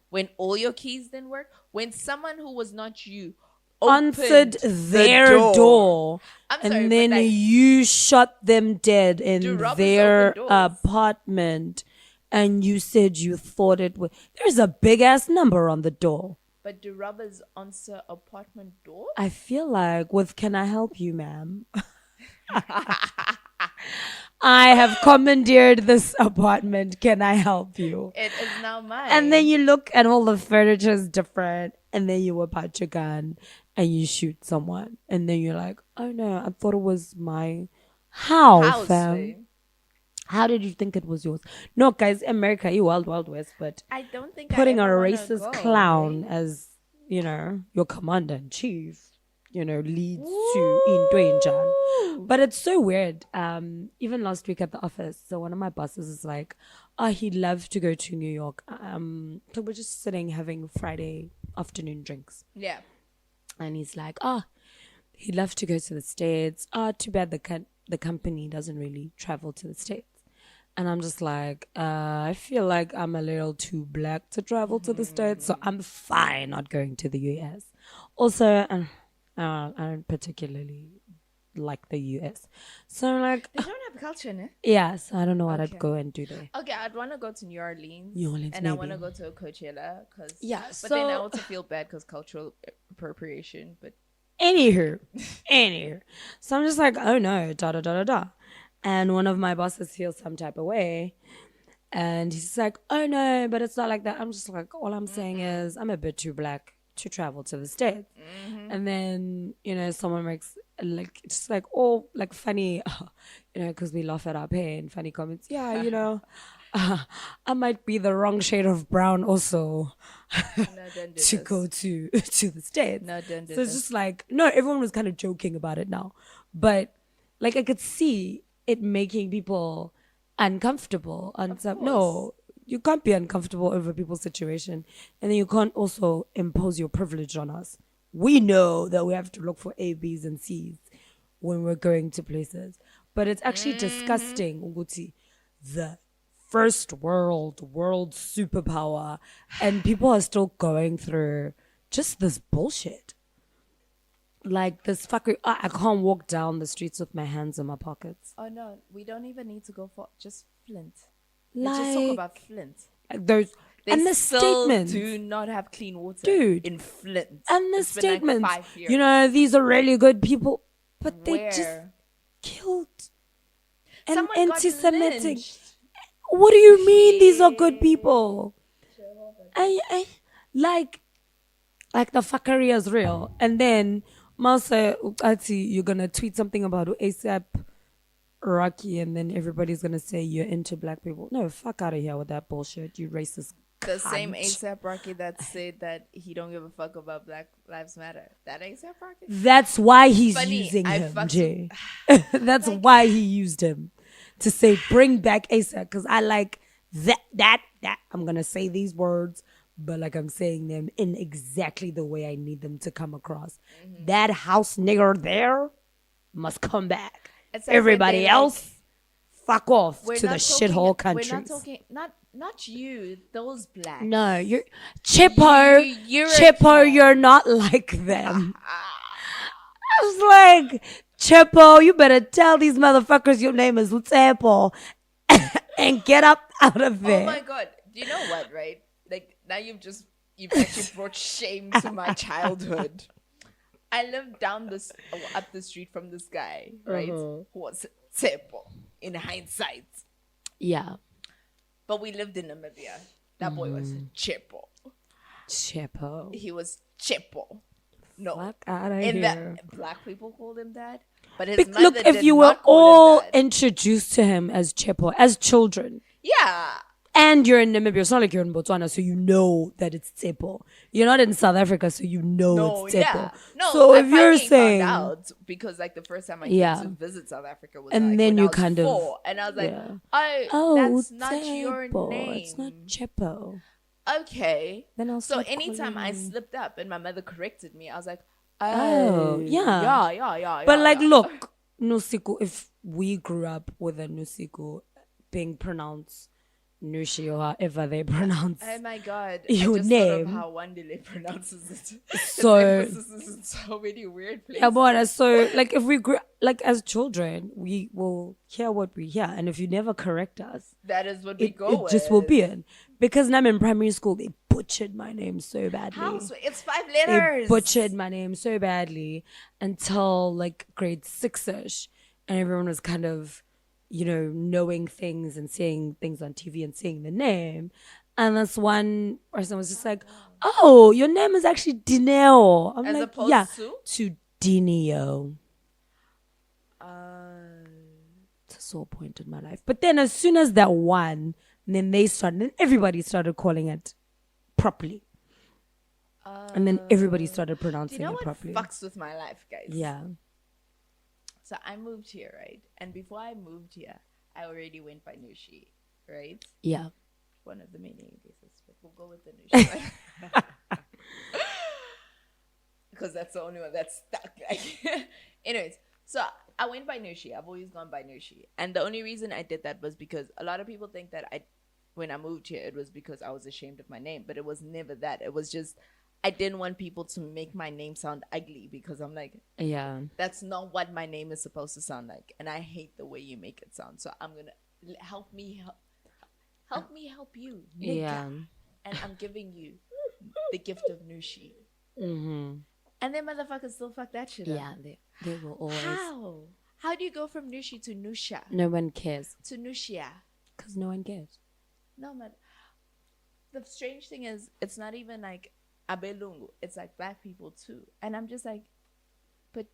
When all your keys didn't work? When someone who was not you Answered opened their the door. I'm sorry, And but, then like, you shot them dead Do in robbers their open doors? apartment. And you said you thought it would. There's a big ass number on the door. But do robbers answer apartment doors? I feel like with "Can I help you, ma'am?" I have commandeered this apartment. Can I help you? It is now mine. And then you look and all the furniture is different. And then you whip out your gun and you shoot someone. And then you're like, oh no, I thought it was my House, fam. eh? How did you think it was yours? No, guys, America, you wild, wild west. But I don't think putting I a ever wanna racist go, clown eh? as, your commander in chief, leads to in Jan. But it's so weird. Even last week at the office, so one of my bosses is like, he'd love to go to New York. So we're just sitting having Friday afternoon drinks. Yeah. And he's like, he'd love to go to the States. Too bad the company doesn't really travel to the States. And I'm just like, I feel like I'm a little too black to travel to the States, so I'm fine not going to the US. Also, I don't particularly like the US. So I'm like, They don't have culture, ne? yes, I don't know what Okay. I'd go and do there. Okay, I'd want to go to New Orleans. New Orleans, and I maybe. want to go to Coachella. Yeah, But then I so- also feel bad because cultural appropriation. But Anywho. So I'm just like, oh no, da da da da da. And one of my bosses feels some type of way. And he's like, oh no, but it's not like that. I'm just like, all I'm saying is I'm a bit too black to travel to the States. And then, someone makes just like all like funny, because we laugh at our pain, funny comments. Yeah, I might be the wrong shade of brown also no, don't do to this. go to the States. No, don't do So it's this. just like, no, everyone was kind of joking about it now. But like I could see it making people uncomfortable. And so, no, you can't be uncomfortable over people's situation. And then you can't also impose your privilege on us. We know that we have to look for A, B's, and C's when we're going to places. But it's actually disgusting, Uguti, the first world superpower, and people are still going through just this bullshit. Like this fucker, I can't walk down the streets with my hands in my pockets. Oh no, we don't even need to go for just Flint. Let's just talk Like about Flint. those They and the still statements, do not have clean water, Dude. in Flint. and the It's been like statements. 5 years. You know, these are really good people, but they just Where? killed an Someone got anti-Semitic. lynched. What do you mean these are good people? I like the fuckery is real. And then Masa Ukati, you're gonna tweet something about ASAP Rocky, and then everybody's gonna say you're into black people. No, fuck out of here with that bullshit, you racist. The same cunt. ASAP Rocky that said that he don't give a fuck about Black Lives Matter. That ASAP Rocky? That's why he's Funny, using I him, fucks Jay. That's why he used him to say bring back ASAP, because I like that. I'm gonna say these words, but like I'm saying them in exactly the way I need them to come across. Mm-hmm. That house nigger there must come back. It's like Everybody when they, else, fuck off we're to the not talking- shithole countries. We're not talking, not you, those blacks. No, you're Chippo. You're a Chippo, cat. you're not like them. I was like, Chippo, you better tell these motherfuckers your name is Chippo and get up out of there. Oh my god! Do you know what? Right? Like now you've actually brought shame to my childhood. I lived up the street from this guy, right? Who was Tsepo in hindsight, Yeah, but we lived in Namibia. That boy was Chepo. Chippo. He was Chepo. No, Fuck out of and here. that black people called him that, but his Look, mother if did you were not call all him that. introduced to him as Chippo, as children, Yeah. and you're in Namibia, it's not like you're in Botswana, so you know that it's Tsepo. You're not in South Africa, so you know No, it's Tsepo. yeah. No, so I if you're finally saying, found out because like the first time I Yeah. came to visit South Africa was And like, then when you I was kind of- 4, and I was like, yeah. oh, that's not your Tsepo, name. it's not Chippo. Okay. Then I'll So start anytime I calling you- slipped up and my mother corrected me, I was like, Oh, yeah. yeah. But like, yeah. look, Nusiku, if we grew up with a Nusiku being pronounced Nushi or however they pronounce Oh my god! your I just name. thought of how Wandile pronounces it. So- His emphasis is in so many weird places. Yeah, but so like if we grew like as children, we will hear what we hear, and if you never correct us, That is what we it go with. just will be in. Because now I'm in primary school, they butchered my name so badly. How? It's 5 They letters. butchered my name so badly until like grade 6ish, and everyone was kind of, you know, knowing things and seeing things on TV and seeing the name. And this one person was just like, "Oh, your name is actually Dineo." I'm As like, opposed "Yeah, to? Dineo." It's a sore point in my life. But then as soon as that one, then everybody started calling it properly. And then everybody started Do you pronouncing know it what properly. fucks with my life, guys? Yeah. So I moved here, right? And before I moved here, I already went by Nushi, right? Yeah. One of the many cases, but we'll go with the Nushi one. Because that's the only one that's stuck. Like, anyways, so I went by Nushi. I've always gone by Nushi. And the only reason I did that was because a lot of people think that when I moved here, it was because I was ashamed of my name. But it was never that. It was just, I didn't want people to make my name sound ugly because I'm like, Yeah. that's not what my name is supposed to sound like. And I hate the way you make it sound. So I'm going to help me help you. Nigga. Yeah. And I'm giving you the gift of Nushi. Mm-hmm. And then motherfuckers still fuck that shit up. Yeah, they will always. How? How do you go from Nushi to Nusha? No one cares. To Nushia? Because no one cares. No, man. The strange thing is, it's not even like Abelungu. It's like black people too. And I'm just like, but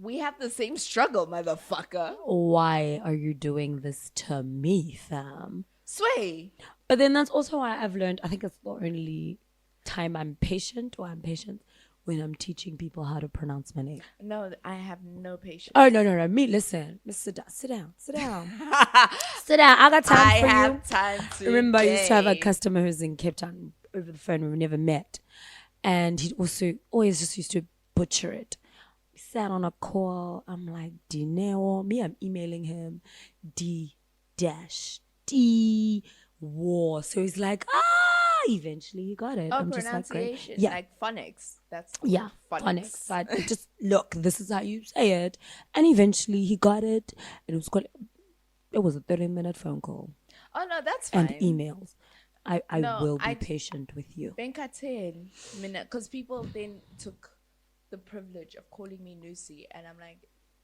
we have the same struggle, motherfucker. Why are you doing this to me, fam? Sway. But then that's also why I've learned, I think it's the only time I'm patient when I'm teaching people how to pronounce my name. No, I have no patience. Oh, no. Me, listen. Sit down. Sit down. Sit down. I got time I for have you. time to Remember, I used to have a customer who's in Cape Town over the phone. We never met. And he also always just used to butcher it. We sat on a call. I'm like, Dineo. Me, I'm emailing him. D-D war. So he's like, eventually he got it. Oh, I'm just like, great. pronunciation, Yeah. like phonics. That's Yeah, phonics. But it just look, this is how you say it. And eventually he got it. And it was a 30-minute phone call Oh no, that's and fine. emails. I No, will be patient with you. Benkaten, because people then took the privilege of calling me Nusi, and I'm like,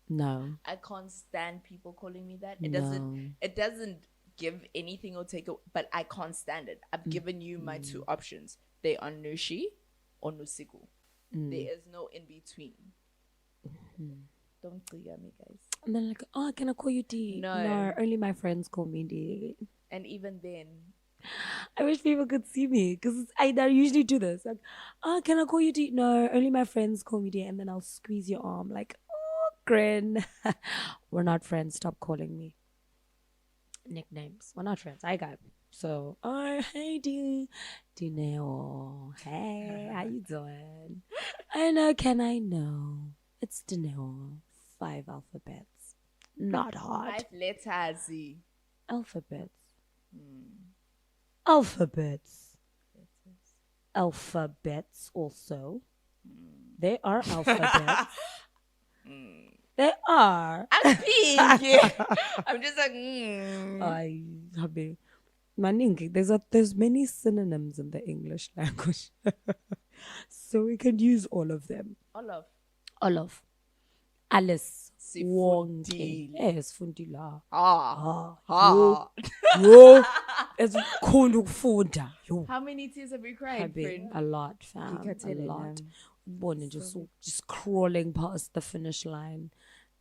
No. I can't stand people calling me that. No. It doesn't give anything or take it, but I can't stand it. I've given you my two options. They are Nushi or Nusiku. There is no in between. Don't trigger me, guys. And then like, oh, can I call you D? No. Only my friends call me D. And even then, I wish people could see me because I usually do this. Like, oh, can I call you D? No, only my friends call me D. And then I'll squeeze your arm like, oh, grin. We're not friends. Stop calling me nicknames. We're not friends. I got so. Oh, hey D, Dineo. Hey, how you doing? I know. Can I know? It's Dineo. 5 alphabets. Not hard. 5 letters. Alphabets. Alphabets. Alphabets also. They are alphabets. They are. I'm pink. I'm just like, Hubby. Maningi, there's many synonyms in the English language. So we can use all of them. Olive. Olive. Alice. Sifundile. Sifundile. Ha. It's khona ukufunda. Yo. How many tears have you cried, Hubby, friend? a lot, fam. A lot. Born just crawling past the finish line.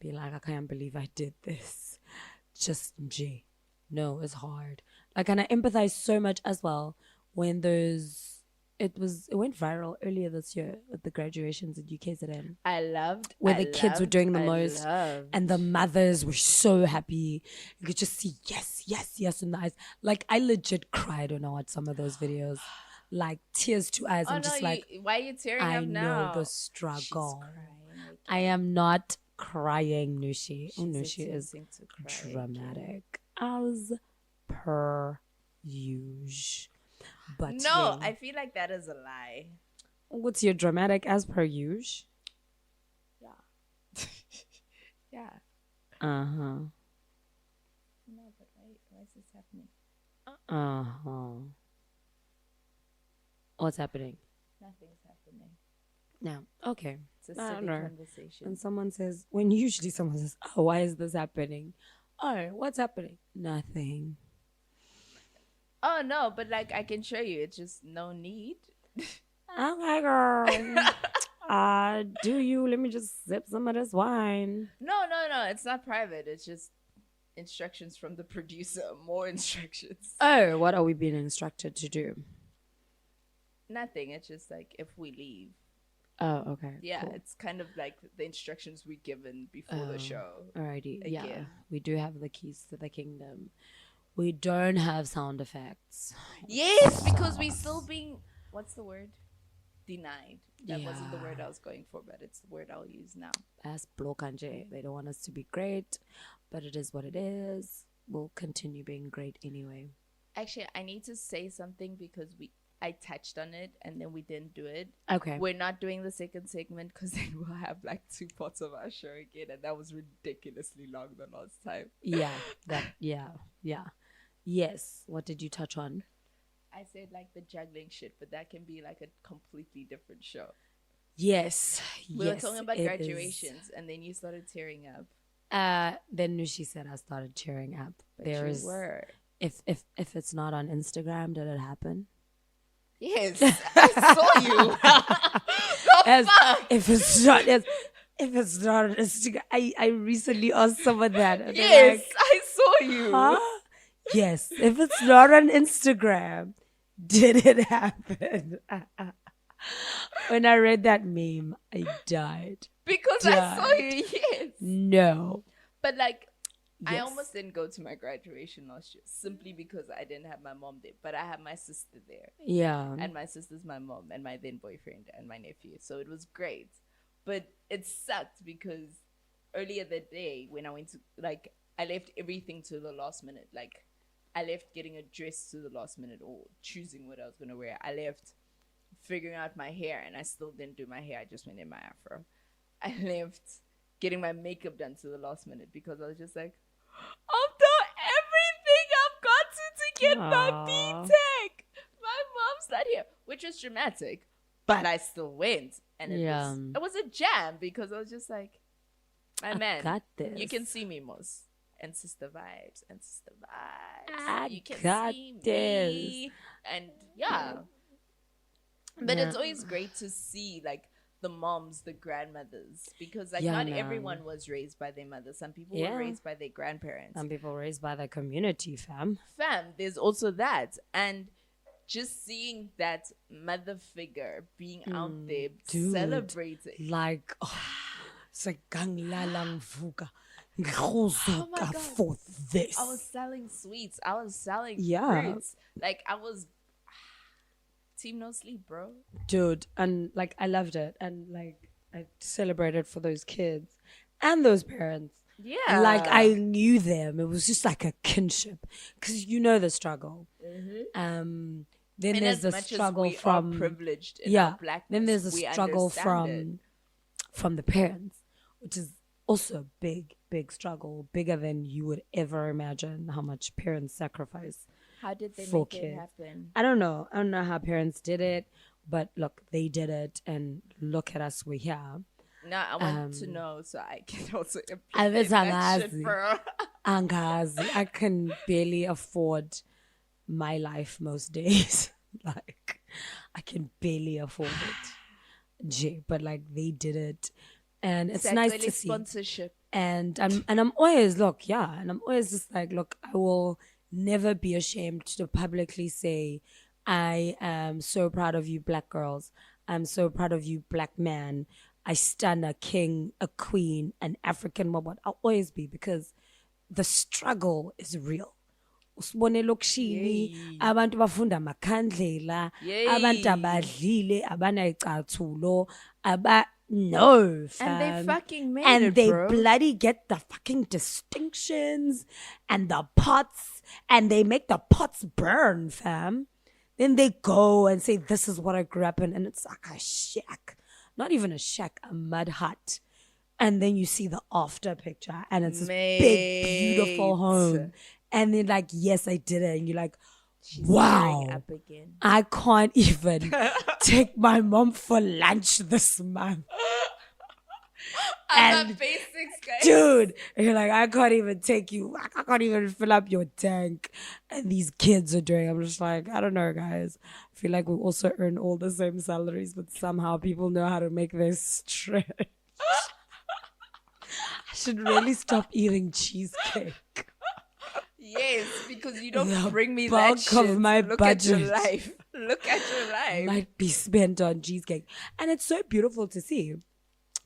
Be like, I can't believe I did this. Just J. No, it's hard. Like, and I empathize so much as well when it went viral earlier this year with the graduations at UKZN. Where the kids were doing the most and the mothers were so happy. You could just see yes in the eyes. Like, I legit cried when I watched some of those videos. Like, tears to eyes. I'm just like, why are you tearing I up now? know the struggle. She's I am not crying, Nushi. Nushi is dramatic as per usual. But no, I feel like that is a lie. What's your dramatic as per usual? Yeah. Yeah. Uh-huh. No, but why is this happening? Uh-huh. What's happening? Nothing's happening. No. Okay. It's a silly conversation. And someone says, oh, why is this happening? Oh, what's happening? Nothing. Oh no, but like I can show you. It's just no need. Okay, girl. Do you? Let me just sip some of this wine. No. It's not private. It's just instructions from the producer. More instructions. Oh, what are we being instructed to do? Nothing. It's just like if we leave. Oh, okay. Yeah, cool. It's kind of like the instructions we given before the show. Alrighty. Again. Yeah, we do have the keys to the kingdom. We don't have sound effects. Yes, because we still being, what's the word? Denied. That wasn't the word I was going for, but it's the word I'll use now. As Blokanje, they don't want us to be great, but it is what it is. We'll continue being great anyway. Actually, I need to say something because I touched on it and then we didn't do it. Okay. We're not doing the second segment because then we'll have like 2 parts of our show again, and that was ridiculously long the last time. Yeah. Yes. What did you touch on? I said like the juggling shit, but that can be like a completely different show. Yes. We were talking about graduations, and then you started tearing up. Then Nushi said I started tearing up. But you were. If it's not on Instagram, did it happen? Yes, I saw you. If it's not on Instagram, I recently asked someone that. Yes, like, I saw you. Huh? Yes, if it's not on Instagram, did it happen? When I read that meme, I died. Because I saw you, yes. No. But like, yes. I almost didn't go to my graduation last year simply because I didn't have my mom there. But I had my sister there. Yeah. And my sister's my mom and my then boyfriend and my nephew. So it was great. But it sucked because earlier that day when I went to, like, I left everything to the last minute. Like, I left getting a dress to the last minute or choosing what I was gonna wear. I left figuring out my hair, and I still didn't do my hair. I just went in my afro. I left getting my makeup done to the last minute because I was just like, I've done everything I've got to get my Aw. B-Tech. My mom's not here, which was dramatic, but I still went, and it was a jam because I was just like, my man, got this. you can see me, Mos. And sister vibes, and sister vibes. I You can got see this. me, and yeah. But it's always great to see like the moms, the grandmothers, because like not everyone was raised by their mother. Some people were raised by their grandparents. Some people raised by the community, fam. There's also that, and just seeing that mother figure being out there celebrating, Like, it's like Ganglalang Vuka. Oh my God. For this. I was selling sweets. I was selling Yeah. fruits. Like I was team no sleep, bro. Dude, and like I loved it, and like I celebrated for those kids and those parents. Yeah. Like I knew them. It was just like a kinship because you know the struggle. Then And there's as the much struggle as we from are privileged in our blackness, then there's the we struggle understand from the parents, which is also a big struggle, bigger than you would ever imagine. How much parents sacrifice. How did they for make kids. it happen? I don't know how parents did it, but look, they did it, and look at us, we're here. Now I want to know so I can also I implement that shit, angazi. bro. Angazi, I can barely afford my life most days. Like, I can barely afford it. But like they did it, and it's nice to see. Sponsorship. And I'm always and I'm always just like, look, I will never be ashamed to publicly say, I am so proud of you, black girls. I'm so proud of you, black man. I stand a king, a queen, an African woman. I'll always be, because the struggle is real. Usibone lokishini, abantu bafunda makhandlela, abantu abadlile, abanayicathulo, no, fam. And they fucking made and it, they bro. bloody get the fucking distinctions and the pots, and they make the pots burn, fam. Then they go and say, this is what I grew up in, and it's like a shack. Not even a shack, a mud hut. And then you see the after picture, and it's this big, beautiful home. And then like, yes, I did it. And you're like, She's wow, tearing up again. I can't even take my mom for lunch this month. I'm at basics, guys. Dude, you're like, I can't even take you. I can't even fill up your tank. And these kids are doing. I'm just like, I don't know, guys. I feel like we also earn all the same salaries, but somehow people know how to make this stretch. I should really stop eating cheesecake. Yes, because you don't The bring me bulk that shit. of my Look at your budget. life. Look at your life. Might be spent on cheesecake. And it's so beautiful to see.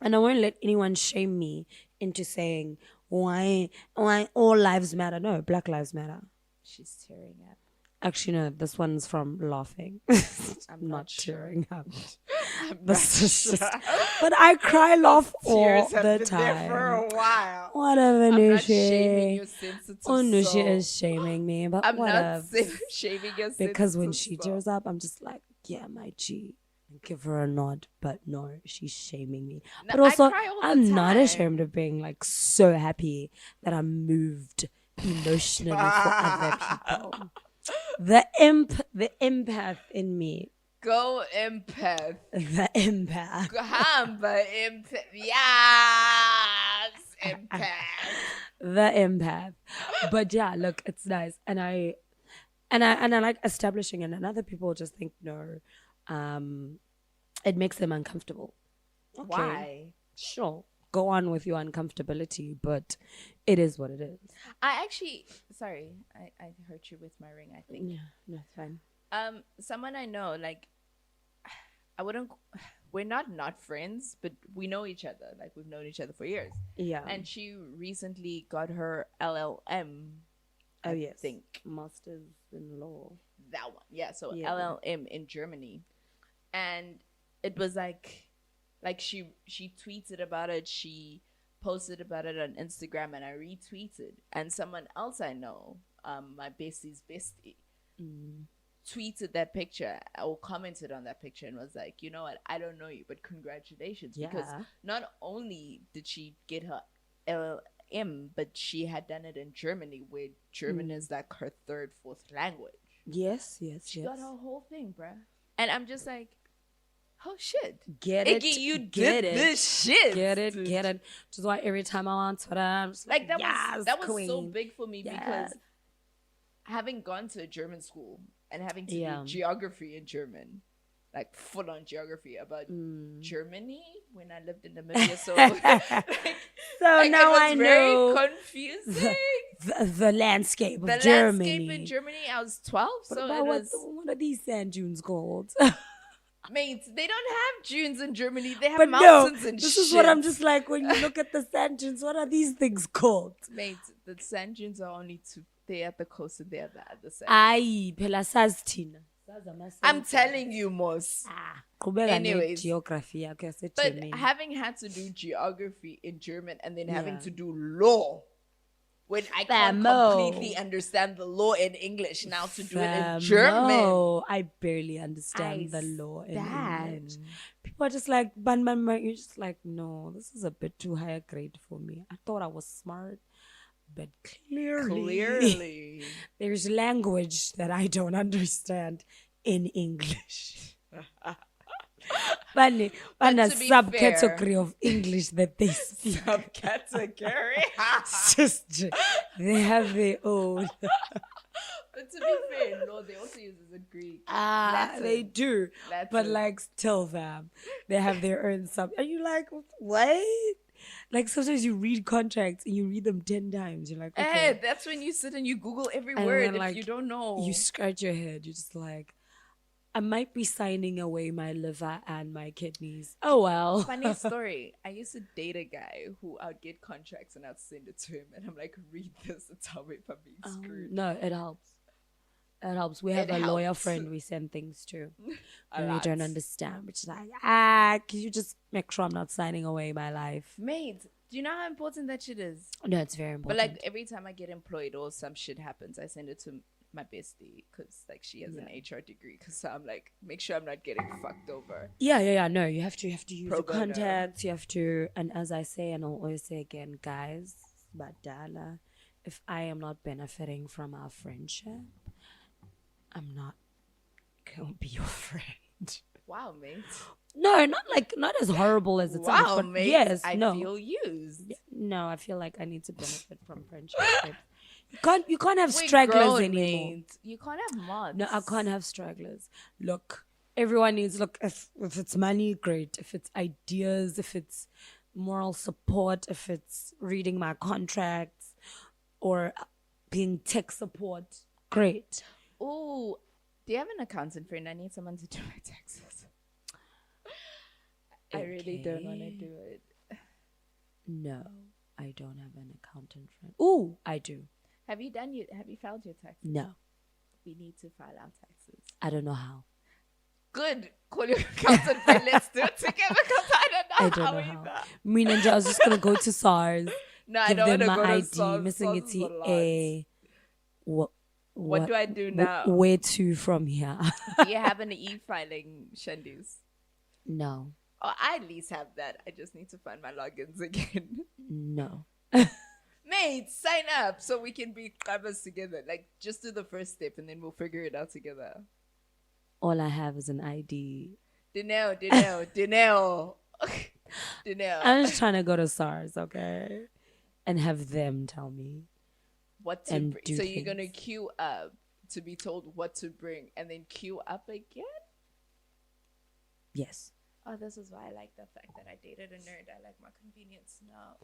And I won't let anyone shame me into saying, why all lives matter. No, Black Lives Matter. She's tearing up. Actually, no, this one's from laughing. I'm not sure. tearing up. I'm This not is sure. just, but I cry, laugh all Tears have the been there for time. a while. Whatever, I'm not shaming Nushi. your sensitive Oh, Nushi soul. is shaming me, but I'm whatever. not shaming your sensitive Because when soul. she tears up, I'm just like, yeah, my G. Give her a nod, but no, she's shaming me. No, But also, I cry all the I'm not time. ashamed of being like so happy that I'm moved emotionally for other people. The empath in me. Go empath. The empath. Hamba empath. Yes, empath. The empath. But yeah, look, it's nice. And I like establishing it, and other people just think no. It makes them uncomfortable. Okay. Why? Sure, go on with your uncomfortability, but it is what it is. I actually, sorry, I hurt you with my ring, I think. Yeah, no, it's fine. Someone I know, like, we're not friends, but we know each other. Like, we've known each other for years. Yeah. And she recently got her LLM. Oh, I yes. think. Masters in law. That one. Yeah, so Yeah. LLM in Germany. And it was like she tweeted about it, she posted about it on Instagram, and I retweeted. And someone else I know my bestie's bestie tweeted that picture or commented on that picture and was like, you know what, I don't know you, but congratulations. Because Yeah. not only did she get her LLM, but she had done it in Germany, where German is like her third, fourth language. Yes. She got her whole thing, bruh. And I'm just like, oh shit. Get it. Iggy, you get did it. this shit. Get it. dude. Get it. Which is why every time I'm on Twitter, I'm just like, Like yes, that was so queen. big for me Yes. because having gone to a German school and having to Yeah. do geography in German, like full on geography about Germany when I lived in Namibia. So, So like, now it was I very know confusing. the landscape of The Germany. landscape in Germany, I was 12, What so about it was. what are these sand dunes called? Mate, they don't have dunes in Germany. They have But no, mountains and this shit. is what I'm just like when you look at the sand dunes. What are these things called? Mate, the sand dunes are only two. They're at the coast and they're at the sand. Aye, phela sazi thina. Sazi ama-sand I'm dunes. telling you, Mos. Qhubeka Anyways, ne-geography yakho But yaseGermany. having had to do geography in German and then having Yeah. to do law, when I can't Famo. completely understand the law in English, now to do it in German. No, I barely understand the law in That. English. People are just like, ban, you're just like, no, this is a bit too higher grade for me. I thought I was smart, but clearly. There's language that I don't understand in English. Bunny, But a to be subcategory of English that they speak. Subcategory. It's just, they have their own. But to be fair, no, they also use as a Greek. Latin. They do. Latin. But like, still, fam, they have their own sub. Are you like, what? Like, sometimes you read contracts and you read them 10 times. You're like, okay. Hey, that's when you sit and you Google every And word then, if like, you don't know. You scratch your head. You're just like, I might be signing away my liver and my kidneys. Oh, well. Funny story. I used to date a guy who I'd get contracts and I'd send it to him and I'm like, read this and tell me if I'm being screwed. No, it helps. It helps. We have It a lawyer helps. friend we send things to. A And we lot. don't understand. Which is like, can you just make sure I'm not signing away my life? Mate, do you know how important that shit is? No, it's very But important. like every time I get employed or some shit happens, I send it to my bestie because like she has an HR degree. Because I'm like, make sure I'm not getting fucked over. Yeah. No, you have to use Pro your bono. contacts. You have to, and as I say, and I'll always say again, guys, badala, if I am not benefiting from our friendship, I'm not gonna be your friend. Wow, mate. No, not as horrible as it sounds. Wow, But mate. yes, I no, feel used. no. I feel like I need to benefit from friendship. You can't have We're stragglers grown, anymore. mate. You can't have mods. No, I can't have stragglers. Look, everyone needs, if it's money, great. If it's ideas, if it's moral support, if it's reading my contracts or being tech support, great. Oh, do you have an accountant friend? I need someone to do my taxes. I really don't want to Okay. do it. No, I don't have an accountant friend. Ooh, I do. Have you filed your taxes? No, We need to file our taxes. I don't know how. Good. Call your accountant friend. Let's do it together because I I don't don't know know how how. either. Me and I was just gonna go to SARS, No, I give don't them want to my go ID, to SARS. missing SARS is it. a lot. What do I do now? Where to from here? Do you have an e-filing, Shandis? No, Oh, I at least have that. I just need to find my logins again. no. Mate, sign up so we can be covers together. Like, just do the first step and then we'll figure it out together. All I have is an ID. Dineo. I'm just trying to go to SARS, okay, and have them tell me. What to and bring. do So you're going to things. queue up to be told what to bring and then queue up again? Yes. Oh, this is why I like the fact that I dated a nerd. I like my convenience now.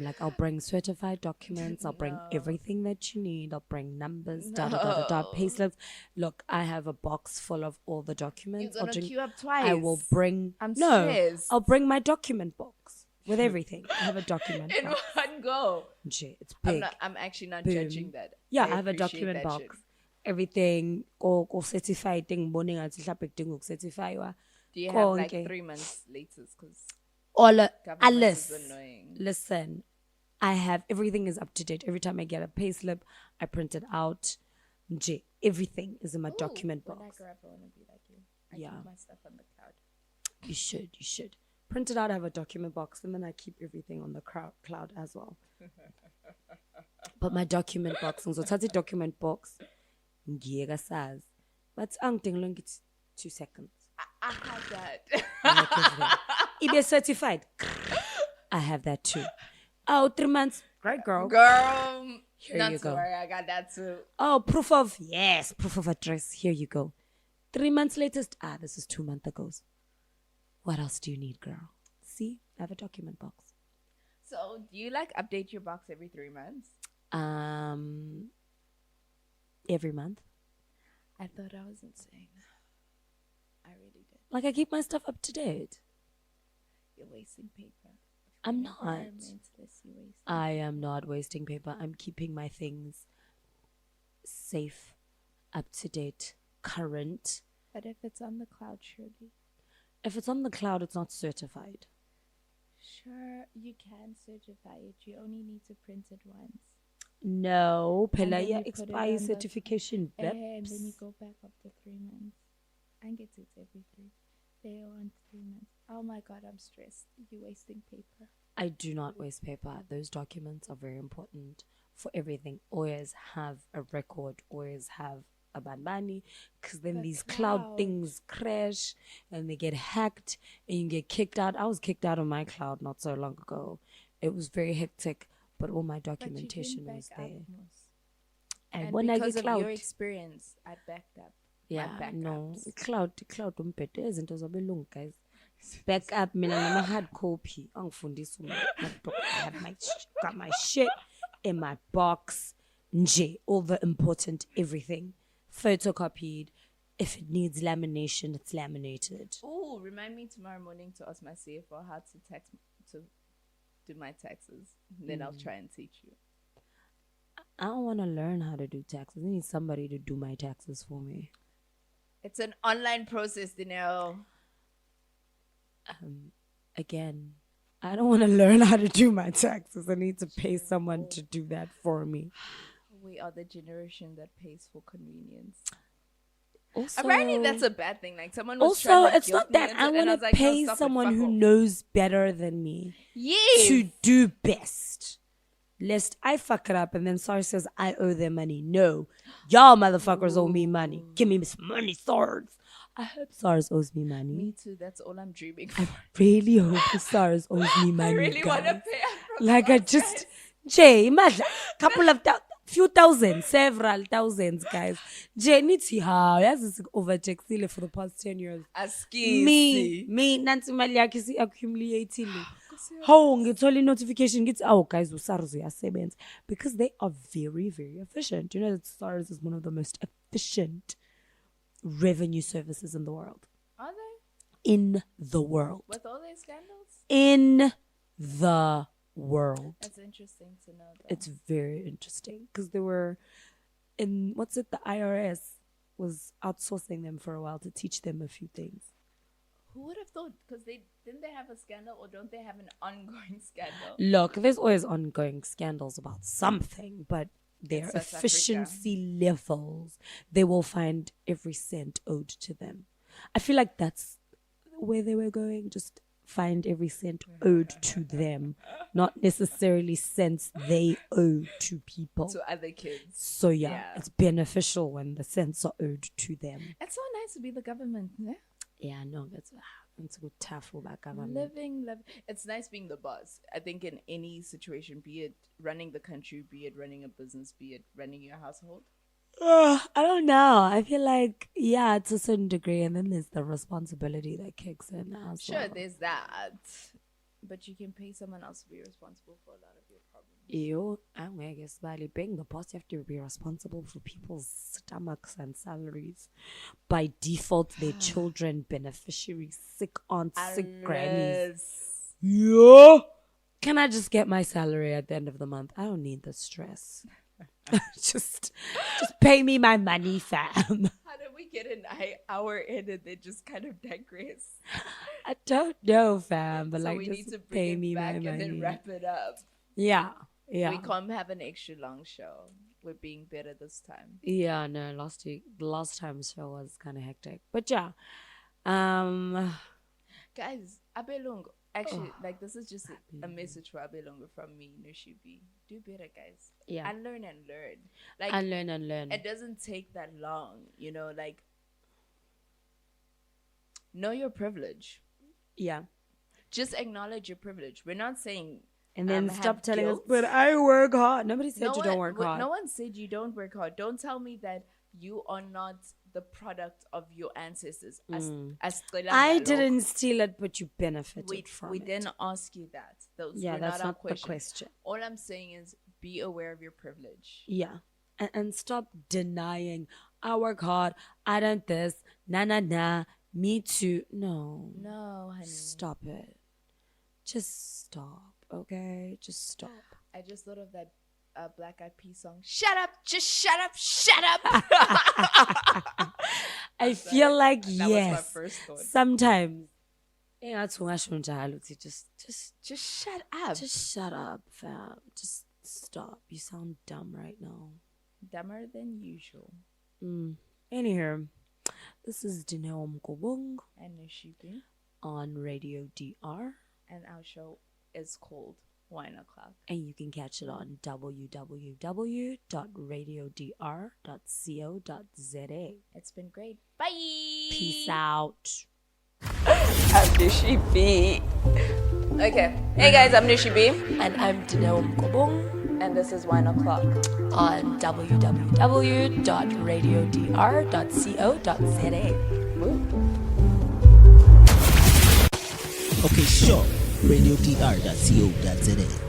Like I'll bring certified documents. I'll bring No. everything that you need. I'll bring numbers, payslips. Look, I have a box full of all the You're documents. going to queue up twice. I will bring. I'm no, stressed. I'll bring my document box with everything. I have a document in box. one go. Shit, it's big. I'm actually not Boom. judging that. Yeah, I have a appreciate document that box. shit. Everything ko certified thing ngibone ngathi mhlawumbe kudinga ukucertifywa. Do you have like Konke. 3 months latest? Because All government alles. is annoying. Listen, I have everything is up to date. Every time I get a pay slip, I print it out. Everything is in my document When I box. grow up, I want to be like you. I Yeah. keep my stuff on the cloud. You should. Print it out, I have a document box, and then I keep everything on the cloud as well. But my document box, so that's a document box. But it's 2 seconds. I have that. It be certified. I have that too. Oh, 3 months. Great girl. Girl, Here not you to go. worry, I got that too. Oh, proof of address. Here you go. 3 months latest. This is 2 months ago. What else do you need, girl? See, I have a document box. So, do you like update your box every 3 months? Every month. I thought I was insane. I really did. Like I keep my stuff up to date. You're wasting paper. I'm not. Environmentalist, you're wasting. I am not wasting paper. I'm keeping my things safe, up to date, current. But if it's on the cloud, surely. If it's on the cloud, it's not certified. Sure, you can certify it. You only need to print it once. No, And then Pelaya you put it expire on the- certification. And then you Beps. go back after 3 months. I get it every 3. They want 3 months. Oh my god, I'm stressed. You're wasting paper. I do not waste paper. Those documents are very important for everything. Always have a record. Always have a banbani, because then The these cloud cloud. things crash and they get hacked and you get kicked out. I was kicked out of my cloud not so long ago. It was very hectic, but all my But you documentation didn't was back up, there. Mos. And And when I because get of your cloud, experience, I backed up. yeah, my no, backups. cloud umphethe izinto zabelungu, guys. Backup mina ngama hard copy angifundisa got my shit in my box nje, all the important everything photocopied. If it needs lamination, it's laminated. Oh, remind me tomorrow morning to ask my CFO how to do my taxes. Then I'll try and teach you. I don't want to learn how to do taxes. I need somebody to do my taxes for me. It's an online process, Again, I don't want to learn how to do my taxes. I need to pay someone to do that for me. We are the generation that pays for convenience. Also, Apparently, that's a bad thing. Like someone was also, trying to it's not guilt me that into I it, and want was to like, no, pay stop it, someone fuck who off. knows better than me Yes. to do best. Lest I fuck it up and then SARS says I owe them money. No, y'all motherfuckers owe me money. Give me some money, SARS. I hope SARS owes me money. Me too. That's all I'm dreaming for. I really hope SARS owes me money. I really want to guys. pay up from Like I those just, guys. Jay, imagine couple of few thousand, several thousands, guys. Jay needs how yes, it's overtaxed for the past 10 years. Me, nansi imali yakhe accumulating. How ngithola notification ngithi guys uSARS uyasebenza, because they are very, very efficient. You know that SARS is one of the most efficient revenue services in the world. Are they? In the world. With all these scandals? In the world. That's interesting to know. Though. It's very interesting because they were in the IRS was outsourcing them for a while to teach them a few things. Who would have thought? Because they have a scandal, or don't they have an ongoing scandal? Look, there's always ongoing scandals about something, but their South efficiency levels, they will find every cent owed to them. I feel like that's where they were going, just find every cent owed to them, not necessarily cents they owe to people. To other kids. So yeah, it's beneficial when the cents are owed to them. It's so nice to be the government, yeah? Yeah, no, it's a good tough for that government. Living. It's nice being the boss. I think in any situation, be it running the country, be it running a business, be it running your household. I don't know. I feel like, yeah, to a certain degree, and then there's the responsibility that kicks in as Sure, well. there's that. But you can pay someone else to be responsible for a lot of your problems. I guess being the boss, you have to be responsible for people's stomachs and salaries. By default, their children, beneficiaries, sick aunts, sick grannies. Yeah. Can I just get my salary at the end of the month? I don't need the stress. just pay me my money, fam. How did we get an hour in and then just kind of digress? I don't know, fam, but So like we just need to pay bring me it back my and money. then wrap it up. Yeah. Yeah. We can't have an extra long show. We're being better this time. Yeah, no, the last time's show was kind of hectic. But yeah. Guys, Abelongo. Actually, like this is just a message for Abelongo from me, Nushibi. Do better, guys. Yeah. Unlearn and learn. Like Unlearn and learn. it doesn't take that long, you know, like know your privilege. Yeah. Just acknowledge your privilege. We're not saying And then have stop telling us, guilt. but I work hard. Nobody said you don't work no hard. one said you don't work hard. Don't tell me that you are not the product of your ancestors. As I didn't steal it, but you benefited from we it. didn't ask you that. Those Yeah, were that's our not the question. All I'm saying is be aware of your privilege. Yeah. And stop denying, I work hard, I done this, nah, me too. No, honey. Stop it. Just stop, okay? Just stop. I just thought of that Black Eyed Peas song. Shut up! Just shut up! Shut up! I feel like that was my yes. first thought. Sometimes. Just shut up. Just shut up, fam. Just stop. You sound dumb right now. Dumber than usual. Anyhow, this is Dineo Mkobong And Nishibi. on Radio DR. And our show is called Wineoclock. And you can catch it on www.radiodr.co.za. It's been great. Bye. Peace out. I'm Nishibi. Okay. Hey guys, I'm Nishibi. And I'm Dineo Mkobong And this is Wineoclock. on www.radiodr.co.za. Okay, sure. RadioDR.co.za.